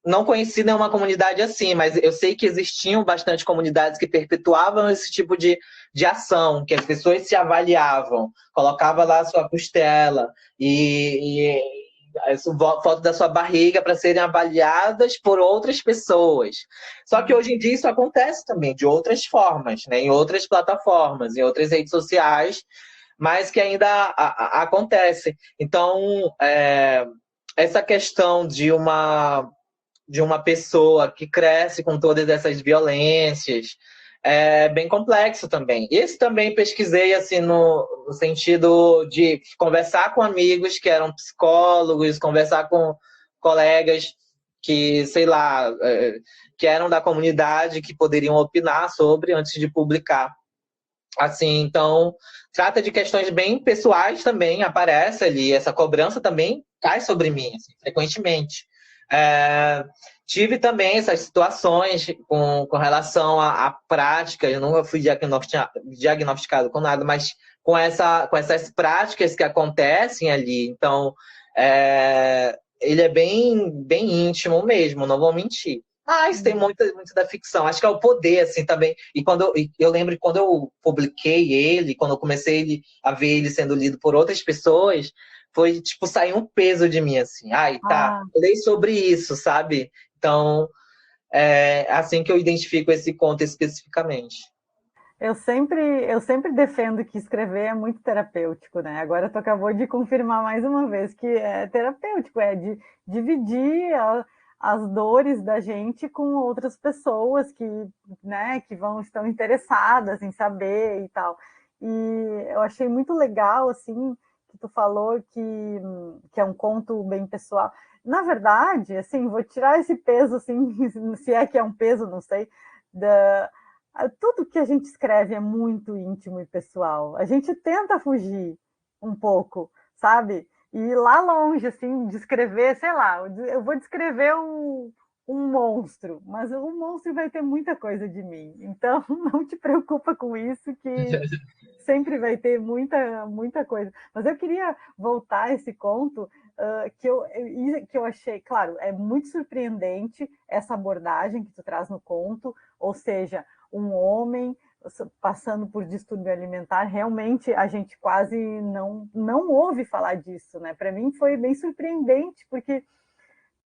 não conheci nenhuma comunidade assim, mas eu sei que existiam bastante comunidades que perpetuavam esse tipo de ação, que as pessoas se avaliavam, colocava lá a sua costela e foto da sua barriga para serem avaliadas por outras pessoas. Só que hoje em dia isso acontece também de outras formas, né? Em outras plataformas, em outras redes sociais, mas que ainda acontece. Então, essa questão de uma pessoa que cresce com todas essas violências é bem complexo também. Esse também pesquisei assim no sentido de conversar com amigos que eram psicólogos, conversar com colegas que, sei lá, que eram da comunidade, que poderiam opinar sobre antes de publicar. Assim, então, trata de questões bem pessoais também, aparece ali, essa cobrança também cai sobre mim, assim, frequentemente. Tive também essas situações com relação à prática, eu nunca fui diagnosticado com nada, mas com essas práticas que acontecem ali. Então, ele é bem, bem íntimo mesmo, não vou mentir. Mas tem muito da ficção. Acho que é o poder, assim, também. E eu lembro que quando eu publiquei ele, quando eu comecei a ver ele sendo lido por outras pessoas, foi, tipo, sair um peso de mim, assim. Ai, tá, falei sobre isso, sabe? Então, é assim que eu identifico esse conto especificamente. Eu sempre defendo que escrever é muito terapêutico, né? Agora tu acabou de confirmar mais uma vez que é terapêutico, é de dividir as dores da gente com outras pessoas que, né, que estão interessadas em saber e tal. E eu achei muito legal, assim, que tu falou que é um conto bem pessoal. Na verdade, assim, vou tirar esse peso, assim, se é que é um peso, não sei, tudo que a gente escreve é muito íntimo e pessoal. A gente tenta fugir um pouco, sabe? E ir lá longe, assim, descrever, sei lá, eu vou descrever um monstro, mas o monstro vai ter muita coisa de mim. Então, não te preocupa com isso, que sempre vai ter muita coisa. Mas eu queria voltar a esse conto, que eu achei, claro, é muito surpreendente essa abordagem que tu traz no conto, ou seja, um homem passando por distúrbio alimentar, realmente a gente quase não ouve falar disso, né? Para mim foi bem surpreendente, porque,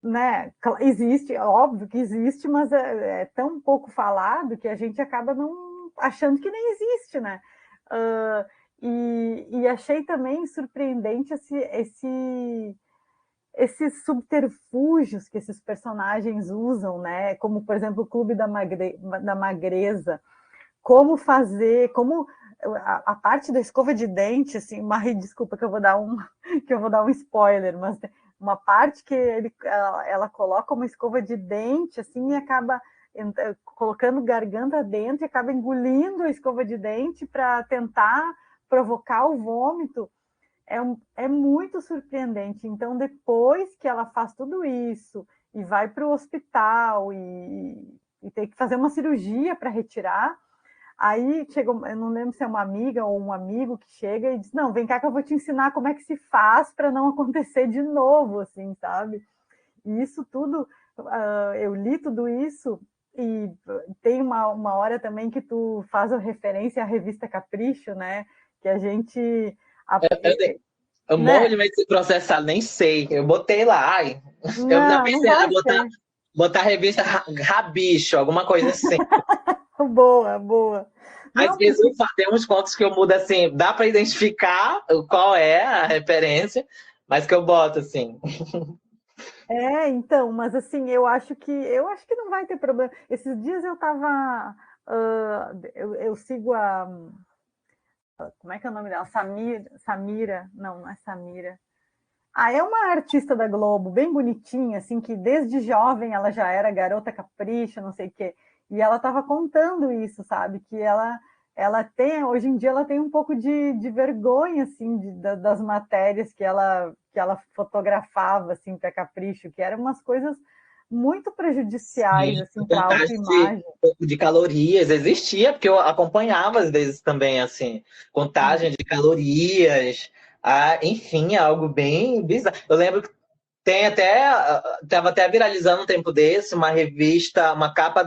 né, existe, óbvio que existe, mas é tão pouco falado que a gente acaba não achando que nem existe, né? E achei também surpreendente esses subterfúgios que esses personagens usam, né? Como, por exemplo, o Clube da Magreza, como fazer, como a parte da escova de dente, assim, desculpa que eu vou dar um spoiler, mas uma parte que ela coloca uma escova de dente, assim, e acaba colocando garganta dentro e acaba engolindo a escova de dente para tentar provocar o vômito. É muito surpreendente. Então, depois que ela faz tudo isso e vai para o hospital e tem que fazer uma cirurgia para retirar, aí chega, eu não lembro se é uma amiga ou um amigo que chega e diz, não, vem cá que eu vou te ensinar como é que se faz para não acontecer de novo, assim, sabe? E isso tudo, eu li tudo isso, e tem uma hora também que tu faz a referência à revista Capricho, né? Que a gente... Eu morro de medo de se processar, nem sei. Eu botei lá, ai. Eu não pensei em botar revista Rabicho, alguma coisa assim. Boa. Às Não, vezes tem uns contos que eu mudo assim, dá para identificar qual é a referência, mas que eu boto assim. então, mas assim, eu acho que não vai ter problema. Esses dias eu estava, eu sigo como é que é o nome dela? Samira? Não, não é Samira. Ah, é uma artista da Globo, bem bonitinha, assim, que desde jovem ela já era garota capricha, não sei o quê. E ela estava contando isso, sabe? Que ela tem, hoje em dia, ela tem um pouco de vergonha, assim, das matérias que ela fotografava, assim, para Capricho, que eram umas coisas muito prejudiciais, Sim, assim, para a contagem autoimagem. de calorias existia, porque eu acompanhava às vezes também, assim, contagem de calorias, enfim, é algo bem bizarro. Eu lembro que tem até, estava até viralizando um tempo desse, uma revista, uma capa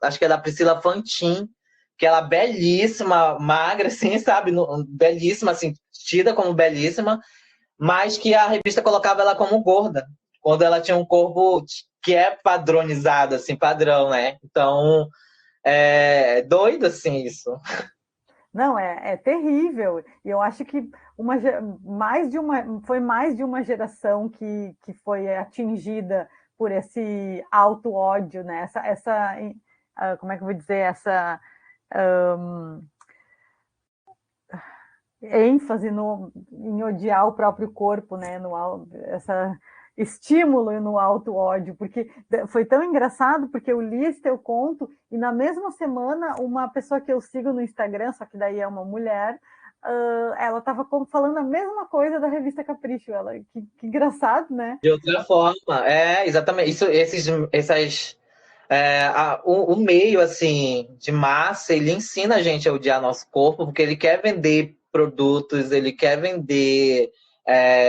acho que é da Priscila Fantin, que ela é belíssima, magra, assim, sabe? Belíssima, assim, tida como belíssima, mas que a revista colocava ela como gorda, quando ela tinha um corpo que é padronizado, assim, padrão, né? Então, é doido, assim, isso. Não, é terrível. E eu acho que foi mais de uma geração que foi atingida por esse auto-ódio, né? Como é que eu vou dizer? Essa ênfase em odiar o próprio corpo, né? Essa estímulo no auto-ódio, porque foi tão engraçado, porque eu li esse teu conto e na mesma semana uma pessoa que eu sigo no Instagram, só que daí é uma mulher, ela estava falando a mesma coisa da revista Capricho. Que engraçado, né? De outra forma, exatamente. O meio, assim, de massa, ele ensina a gente a odiar nosso corpo, porque ele quer vender produtos, ele quer vender.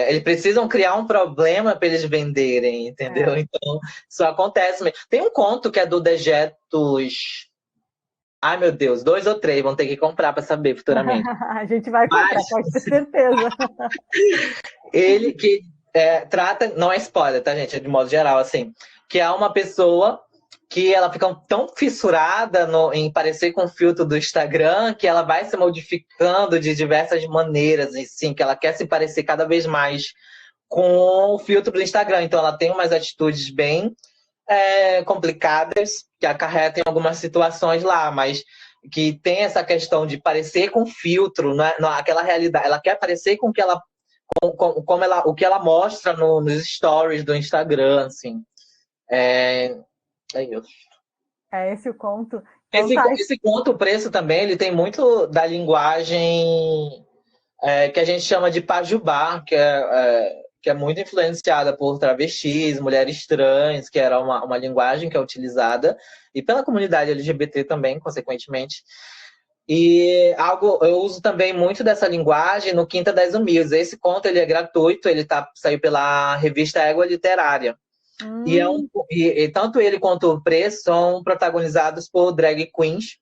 Eles precisam criar um problema para eles venderem, entendeu? É. Então, isso acontece mesmo. Tem um conto que é do Dejetos. Ai, meu Deus, 2 ou 3, vão ter que comprar para saber futuramente. A gente vai Mas comprar, pode ter certeza. ele que trata, não é spoiler, tá, gente? É de modo geral, assim, que é uma pessoa que ela fica tão fissurada em parecer com o filtro do Instagram que ela vai se modificando de diversas maneiras, e sim, que ela quer se parecer cada vez mais com o filtro do Instagram. Então ela tem umas atitudes bem complicadas que acarretam em algumas situações lá, mas que tem essa questão de parecer com filtro, não é aquela realidade. Ela quer parecer com o que ela o que ela mostra nos stories do Instagram, assim. É isso. É esse o conto. Então Esse, tá. esse conto, o preço também, ele tem muito da linguagem que a gente chama de pajubá, que é muito influenciada por travestis, mulheres trans, que era uma linguagem que é utilizada, e pela comunidade LGBT também, consequentemente. E eu uso também muito dessa linguagem no Quinta das Humildes. Esse conto ele é gratuito, saiu pela revista Égua Literária. E tanto ele quanto o Preço são protagonizados por drag queens.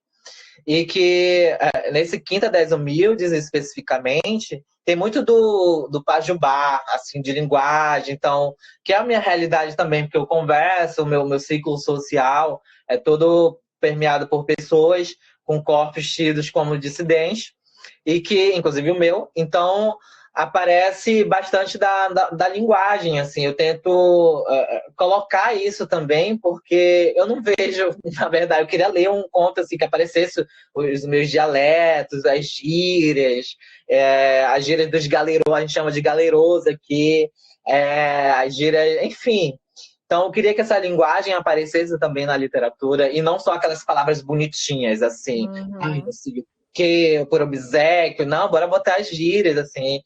E que nesse Quinta das Humildes, especificamente, tem muito do pajubá, assim, de linguagem, então, que é a minha realidade também, porque eu converso, o meu ciclo social é todo permeado por pessoas com corpos tidos como dissidentes, e que, inclusive o meu, então aparece bastante da linguagem, assim, eu tento colocar isso também, porque eu não vejo, na verdade, eu queria ler um conto assim, que aparecesse os meus dialetos, as gírias dos galeros, a gente chama de galeroso aqui, as gírias, enfim. Então, eu queria que essa linguagem aparecesse também na literatura, e não só aquelas palavras bonitinhas, assim, ai, não sei o quê, por obséquio, não, bora botar as gírias, assim,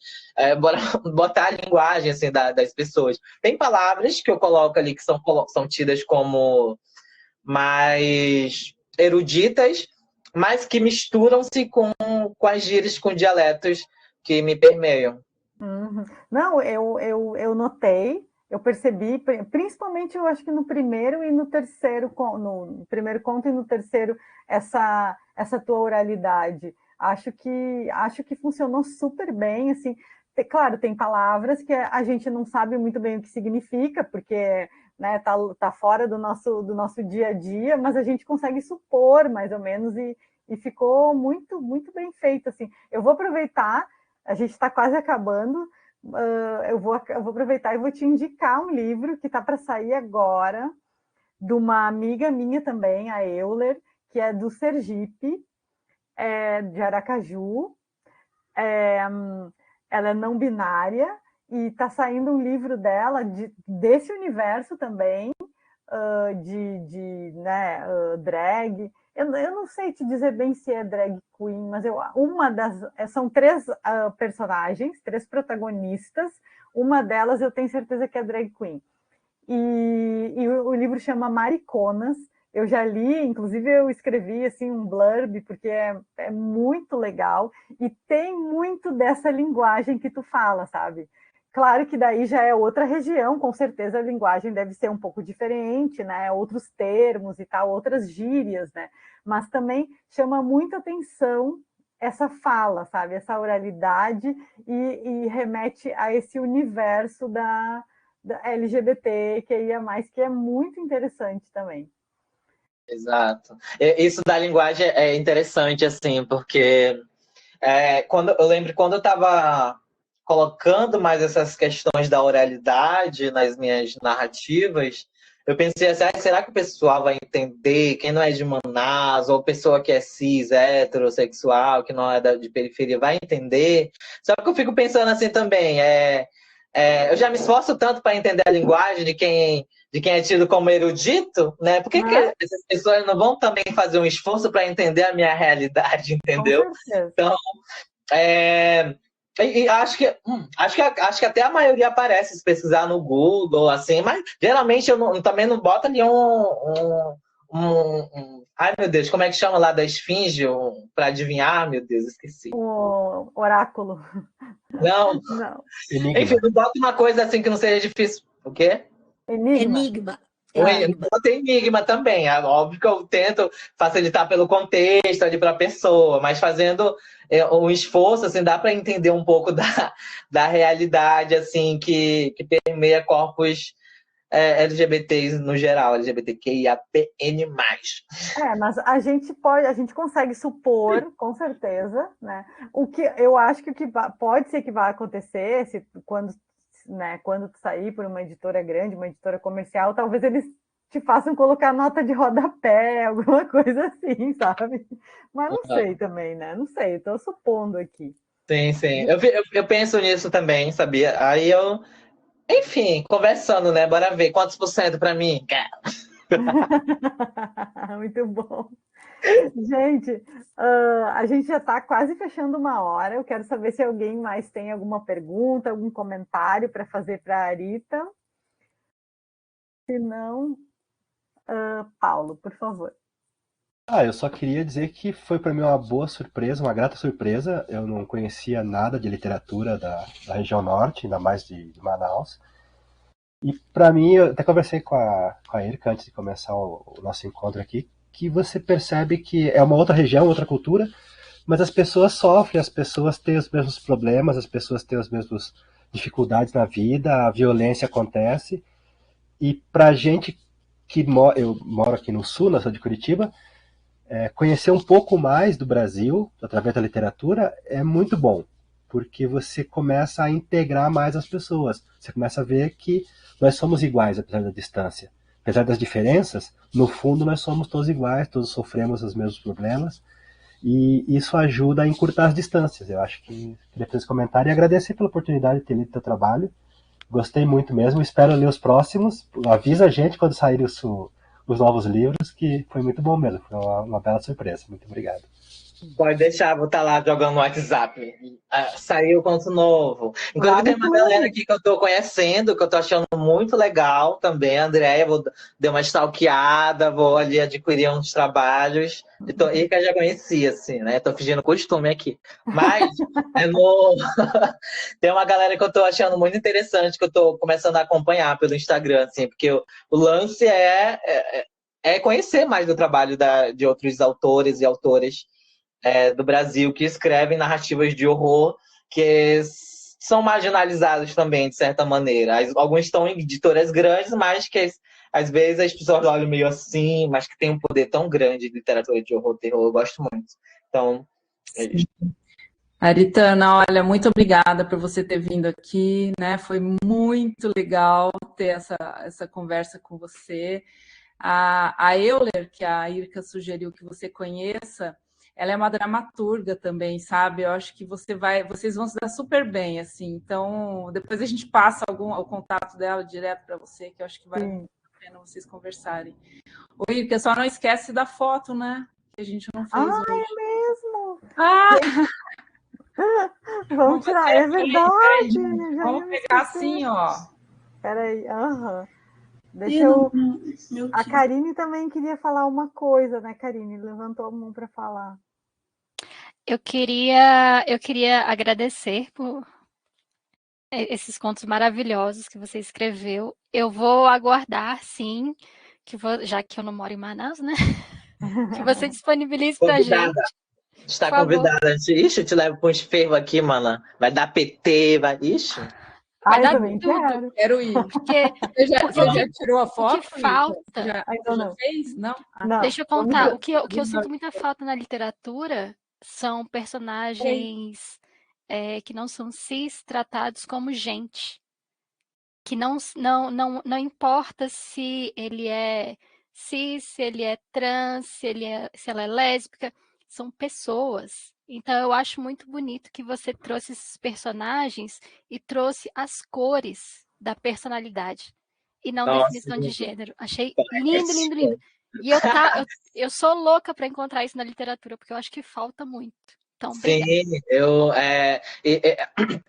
bora botar a linguagem, assim, das pessoas. Tem palavras que eu coloco ali que são tidas como mais eruditas, mas que misturam-se com as gírias, com dialetos que me permeiam. Uhum. Não, eu notei, eu percebi, principalmente eu acho que no primeiro e no terceiro, no primeiro conto e no terceiro, essa tua oralidade. Acho que funcionou super bem, assim. Claro, tem palavras que a gente não sabe muito bem o que significa, porque né, tá fora do nosso dia a dia, mas a gente consegue supor mais ou menos e e ficou muito, muito bem feito, assim. Eu vou aproveitar, a gente está quase acabando, eu vou aproveitar e vou te indicar um livro que está para sair agora, de uma amiga minha também, a Euler, que é do Sergipe, de Aracaju. Ela é não binária e está saindo um livro dela desse universo também, drag. Eu não sei te dizer bem se é drag queen, mas são 3 personagens, 3 protagonistas. Uma delas eu tenho certeza que é drag queen. E o livro chama Mariconas. Eu já li, inclusive eu escrevi assim um blurb, porque é muito legal e tem muito dessa linguagem que tu fala, sabe? Claro que daí já é outra região, com certeza a linguagem deve ser um pouco diferente, né? Outros termos e tal, outras gírias, né? Mas também chama muita atenção essa fala, sabe? Essa oralidade e remete a esse universo da LGBT, que é muito interessante também. Exato. Isso da linguagem é interessante, assim, porque eu lembro quando eu estava colocando mais essas questões da oralidade nas minhas narrativas, eu pensei assim, será que o pessoal vai entender, quem não é de Manaus, ou pessoa que é cis, heterossexual, que não é de periferia, vai entender? Só que eu fico pensando assim também, eu já me esforço tanto para entender a linguagem de quem é tido como erudito, né? Por que essas pessoas não vão também fazer um esforço para entender a minha realidade, entendeu? Com certeza. Então, e acho que até a maioria aparece se pesquisar no Google, assim, mas geralmente eu também não boto ali ai, meu Deus, como é que chama lá da esfinge para adivinhar? Meu Deus, esqueci. O oráculo. Não. Enfim, não bota uma coisa assim que não seja difícil. O quê? Enigma. Bota enigma também. É óbvio que eu tento facilitar pelo contexto ali para a pessoa, mas fazendo um esforço, assim, dá para entender um pouco da realidade, assim, que permeia corpos LGBTs no geral, LGBTQIAPN+. Mas a gente consegue supor, com certeza, né? O que eu acho que o que pode ser que vai acontecer, quando tu sair por uma editora grande, uma editora comercial, talvez eles te façam colocar nota de rodapé, alguma coisa assim, sabe? Mas não sei também, né? Não sei, estou supondo aqui. Sim. Eu penso nisso também, sabia? Aí enfim, conversando, né? Bora ver quantos % para mim. Muito bom. Gente, a gente já está quase fechando 1 hora. Eu quero saber se alguém mais tem alguma pergunta, algum comentário para fazer para a Arita. Se não, Paulo, por favor. Eu só queria dizer que foi para mim uma boa surpresa, uma grata surpresa. Eu não conhecia nada de literatura da região norte, ainda mais de Manaus. E para mim, eu até conversei com a Erika antes de começar o nosso encontro aqui, que você percebe que é uma outra região, outra cultura, mas as pessoas sofrem, as pessoas têm os mesmos problemas, as pessoas têm as mesmas dificuldades na vida, a violência acontece. E pra gente eu moro aqui no sul, na cidade de Curitiba, conhecer um pouco mais do Brasil, através da literatura, é muito bom, porque você começa a integrar mais as pessoas. Você começa a ver que nós somos iguais, apesar da distância. Apesar das diferenças, no fundo nós somos todos iguais, todos sofremos os mesmos problemas, e isso ajuda a encurtar as distâncias. Eu acho que queria fazer esse comentário e agradecer pela oportunidade de ter lido o teu trabalho. Gostei muito mesmo, espero ler os próximos. Avisa a gente quando saírem os novos livros, que foi muito bom mesmo, foi uma bela surpresa. Muito obrigado. Pode deixar, vou estar lá jogando no WhatsApp. Saiu conto novo. Inclusive, tem uma galera aqui que eu tô conhecendo, que eu tô achando muito legal também. Andréia, vou dar uma stalkeada, vou ali adquirir uns trabalhos. E que eu já conhecia, assim, né? Tô fingindo costume aqui. Mas tem uma galera que eu tô achando muito interessante, que eu tô começando a acompanhar pelo Instagram, assim, porque o lance é conhecer mais do trabalho de outros autores e autoras do Brasil que escrevem narrativas de horror que são marginalizados também, de certa maneira. Alguns estão em editoras grandes, mas que às vezes as pessoas olham meio assim, mas que tem um poder tão grande de literatura de horror, terror, eu gosto muito. Então, é isso. Aritana, olha, muito obrigada por você ter vindo aqui, né? Foi muito legal ter essa conversa com você. A Euler, que a Irka sugeriu que você conheça, ela é uma dramaturga também, sabe? Eu acho que vocês vão se dar super bem, assim. Então, depois a gente passa o contato dela direto para você, que eu acho que vale muito a pena vocês conversarem. Ô, Irka, só não esquece da foto, né? Que a gente não fez hoje. É mesmo? Ah! Vamos tirar, é verdade. Vamos pegar assim, ó. Peraí, Deixa eu. A Karine também queria falar uma coisa, né, Karine? Levantou a mão para falar. Eu queria agradecer por esses contos maravilhosos que você escreveu. Eu vou aguardar, sim, já que eu não moro em Manaus, né? Que você disponibilize pra gente. Está convidada. Ixi, eu te levo para um enfermo aqui, mana. Vai dar PT, vai. Ixi. Vai dar também tudo. Quero ir. Porque você já tirou a foto? O que falta? Ainda não fez? Não? Não. Deixa eu contar. O que eu sinto muita falta na literatura são personagens que não são cis tratados como gente. Que não importa se ele é cis, se ele é trans, se ela é lésbica, são pessoas. Então eu acho muito bonito que você trouxe esses personagens e trouxe as cores da personalidade e não definição de gênero. Achei lindo, lindo, lindo. E eu sou louca para encontrar isso na literatura, porque eu acho que falta muito. Então, sim,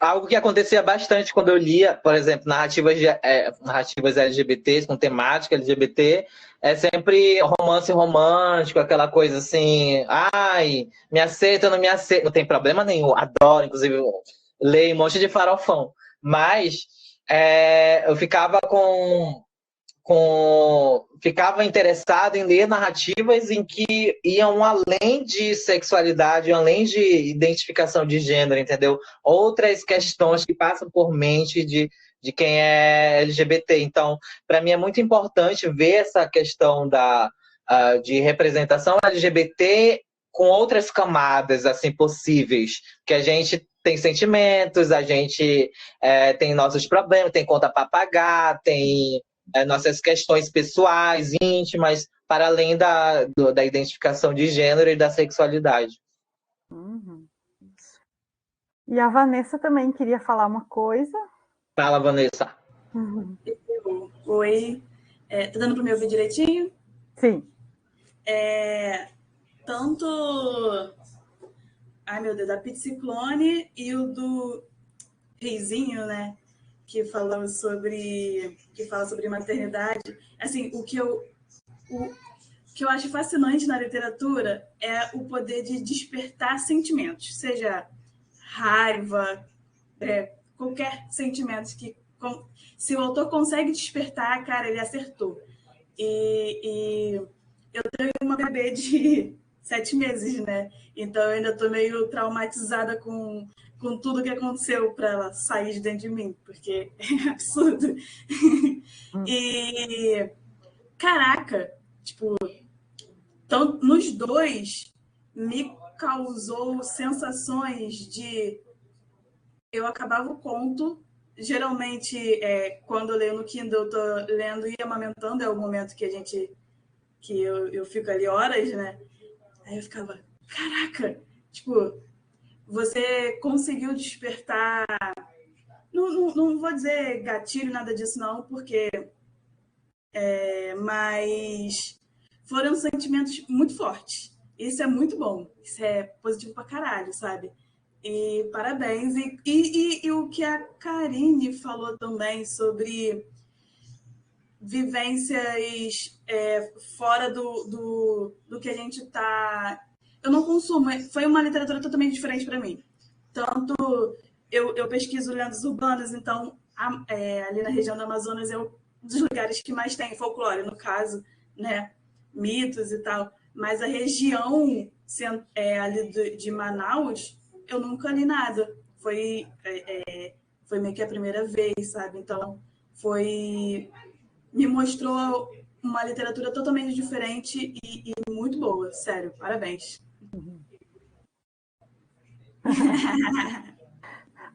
algo que acontecia bastante quando eu lia, por exemplo, narrativas LGBTs com temática LGBT, é sempre romance romântico, aquela coisa assim, ai, me aceita, não me aceita, não tem problema nenhum, adoro, inclusive, eu leio um monte de farofão, mas eu ficava ficava interessado em ler narrativas em que iam além de sexualidade, além de identificação de gênero, entendeu? Outras questões que passam por mente de quem é LGBT. Então, para mim é muito importante ver essa questão de representação LGBT com outras camadas assim possíveis, que a gente tem sentimentos, a gente tem nossos problemas, tem conta para pagar, tem nossas questões pessoais, íntimas, para além da identificação de gênero e da sexualidade. Uhum. E a Vanessa também queria falar uma coisa. Fala, Vanessa. Uhum. Oi. Tá dando para me ouvir direitinho? Sim. Tanto... Ai, meu Deus, da Piziclone e o do Reizinho, né? Que fala sobre maternidade. Assim, o que eu acho fascinante na literatura é o poder de despertar sentimentos, seja raiva, qualquer sentimento que se o autor consegue despertar, cara, ele acertou. E eu tenho uma bebê de 7 meses, né? Então eu ainda tô meio traumatizada com tudo que aconteceu para ela sair de dentro de mim, porque é absurdo. E caraca, tipo, então nos dois me causou sensações de eu acabava o conto. Geralmente, quando eu leio no Kindle, eu tô lendo e amamentando, é o momento que eu fico ali horas, né? Aí eu ficava, caraca, tipo, você conseguiu despertar. Não vou dizer gatilho, nada disso, não, porque. Mas foram sentimentos muito fortes. Isso é muito bom. Isso é positivo pra caralho, sabe? E parabéns. E o que a Karine falou também sobre vivências fora do que a gente está... Eu não consumo. Foi uma literatura totalmente diferente para mim. Tanto eu pesquiso lendas urbanas, então ali na região do Amazonas é um dos lugares que mais tem folclore, no caso, né, mitos e tal. Mas a região ali de Manaus, eu nunca li nada. Foi meio que a primeira vez, sabe? Então, foi me mostrou uma literatura totalmente diferente e muito boa. Sério, parabéns.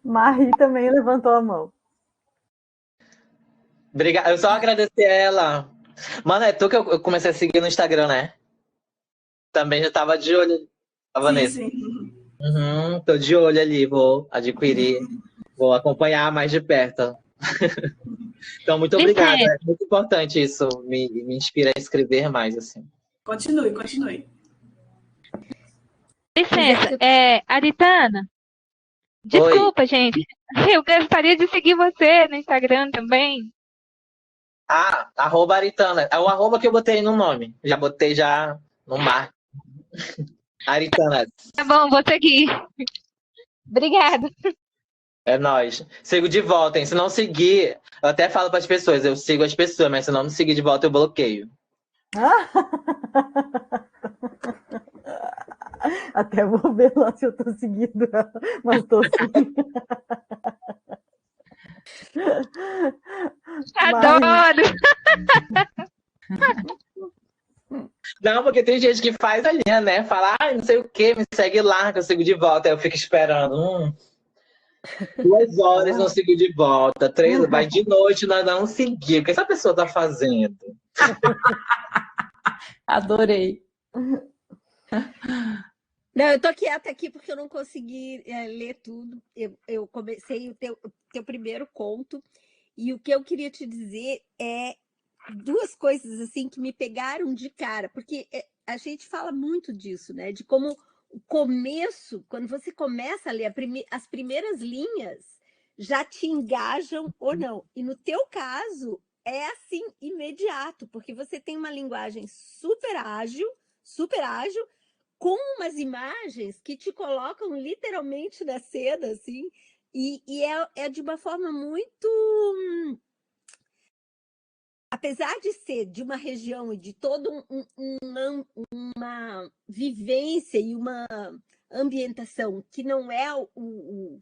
Marie também levantou a mão. Obrigado. Eu só agradecer ela. Mano, é tu que eu comecei a seguir no Instagram, né? Também já tava de olho. A Vanessa. Sim, sim. Tô de olho ali, vou adquirir, vou acompanhar mais de perto. Então, muito obrigado. É muito importante isso, me inspira a escrever mais, assim. Continue, continue. Licença, Aritana, desculpa, gente. Eu gostaria de seguir você no Instagram também. Ah, @Aritana. É o arroba que eu botei no nome. Já botei já no mar. Aritana. Tá bom, vou seguir. Obrigada. É nóis. Sigo de volta, hein? Se não seguir, eu até falo para as pessoas, eu sigo as pessoas, mas se não me seguir de volta, eu bloqueio. Até vou ver lá se eu tô seguindo ela, mas tô sim. Adoro! Não, porque tem gente que faz a linha, né? Fala, não sei o que, me segue lá, que eu sigo de volta. Aí eu fico esperando. 2 horas não sigo de volta, 3, vai de noite, nós não seguir. O que essa pessoa tá fazendo? Adorei. Não, eu tô quieta aqui porque eu não consegui ler tudo. Eu comecei o teu primeiro conto e o que eu queria te dizer é 2 coisas assim que me pegaram de cara, porque a gente fala muito disso, né? De como o começo, quando você começa a ler as primeiras linhas, já te engajam ou não. E no teu caso é assim imediato, porque você tem uma linguagem super ágil, com umas imagens que te colocam literalmente na cena, assim, e é de uma forma muito... Apesar de ser de uma região e de toda uma vivência e uma ambientação que não é o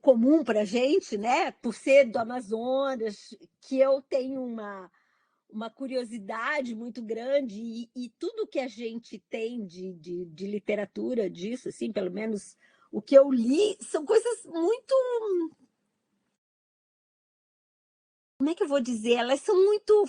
comum para a gente, né? Por ser do Amazonas, que eu tenho uma curiosidade muito grande e tudo que a gente tem de literatura disso, assim, pelo menos o que eu li, são coisas muito... Como é que eu vou dizer? Elas são muito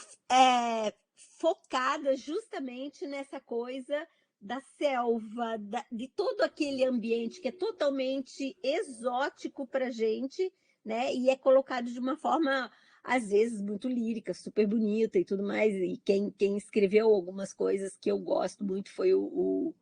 focadas justamente nessa coisa da selva, de todo aquele ambiente que é totalmente exótico para a gente, né? E é colocado de uma forma, às vezes, muito lírica, super bonita e tudo mais. E quem escreveu algumas coisas que eu gosto muito foi o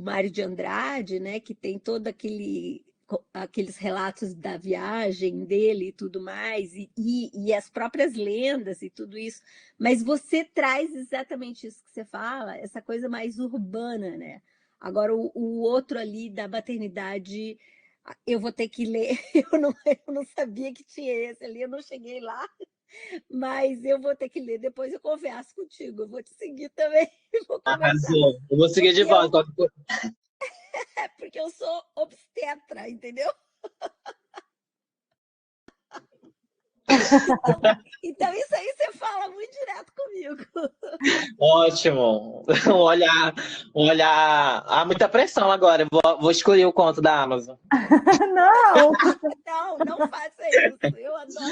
Mário de Andrade, né? Que tem todo aqueles relatos da viagem dele e tudo mais, e as próprias lendas e tudo isso. Mas você traz exatamente isso que você fala, essa coisa mais urbana, né? Agora, o outro ali da maternidade, eu vou ter que ler, eu não sabia que tinha esse ali, eu não cheguei lá, mas eu vou ter que ler, depois eu converso contigo, eu vou te seguir também. Arrasou. Eu vou seguir de volta. Porque eu sou obstetra, entendeu? Então isso aí você fala muito direto comigo. Ótimo. Um olhar. Há muita pressão agora. Eu vou escolher o conto da Amazon. Não faça isso. Eu adoro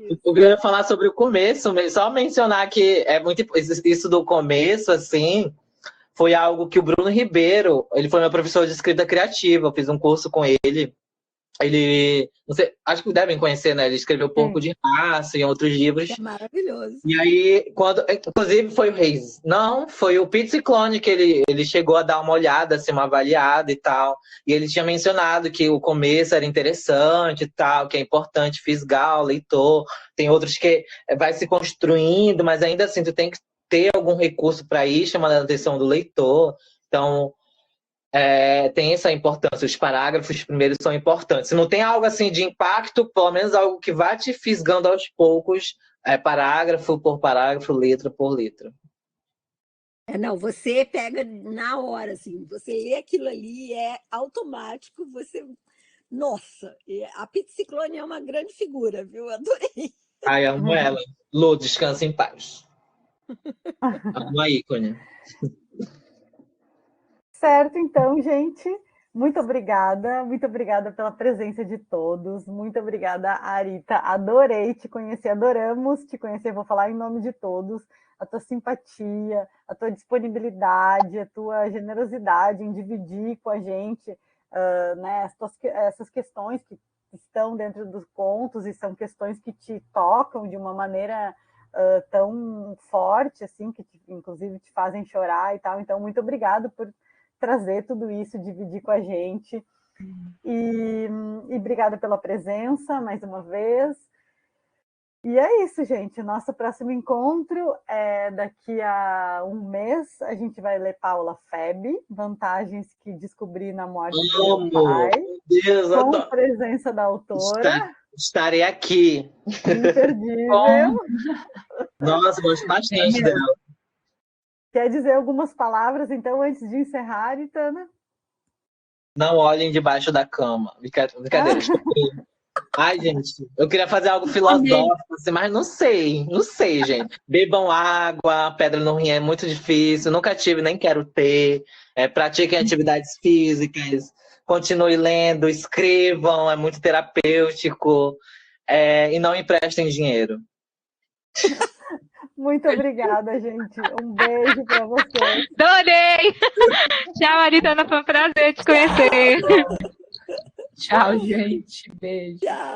isso. Eu queria falar sobre o começo, só mencionar que é muito isso do começo, assim, foi algo que o Bruno Ribeiro, ele foi meu professor de escrita criativa, eu fiz um curso com ele. Ele, não sei, acho que devem conhecer, né? Ele escreveu Porco de Raça e outros livros. É maravilhoso. E aí, inclusive foi o Reis. Não, foi o Pete Ciclone que ele chegou a dar uma olhada, assim, uma avaliada e tal. E ele tinha mencionado que o começo era interessante e tal, que é importante fisgar o leitor. Tem outros que vai se construindo, mas ainda assim tu tem que ter algum recurso para ir chamando a atenção do leitor. Então, tem essa importância, os parágrafos primeiros são importantes. Se não tem algo assim de impacto, pelo menos algo que vá te fisgando aos poucos, parágrafo por parágrafo, letra por letra. Não, você pega na hora, assim, você lê aquilo ali, é automático, você... Nossa, a Pete Ciclone é uma grande figura, viu? Adorei. Ai, amo ela. Lu, descansa em paz. Amo a ícone. Certo, então, gente. Muito obrigada pela presença de todos. Muito obrigada, Arita. Adorei te conhecer, adoramos te conhecer. Vou falar em nome de todos. A tua simpatia, a tua disponibilidade, a tua generosidade em dividir com a gente né, essas questões que estão dentro dos contos e são questões que te tocam de uma maneira tão forte, assim, que inclusive te fazem chorar e tal. Então, muito obrigada por trazer tudo isso, dividir com a gente. E obrigada pela presença, mais uma vez. E é isso, gente. Nosso próximo encontro é daqui a um mês. A gente vai ler Paula Feby, Vantagens que Descobri na Morte do meu pai, Deus, com adoro. a presença da autora. Estarei aqui. Imperdível. Nossa, gosto bastante dela. Quer dizer algumas palavras, então, antes de encerrar, Aritana? Não olhem debaixo da cama. Brincadeira. Ai, gente, eu queria fazer algo filosófico, assim, mas não sei, gente. Bebam água, pedra no rim é muito difícil, nunca tive, nem quero ter. Pratiquem atividades físicas, continue lendo, escrevam, é muito terapêutico. E não emprestem dinheiro. Muito obrigada, gente. Um beijo para vocês. Adorei! Tchau, Aritana, foi um prazer te conhecer. Tchau, gente. Beijo. Tchau.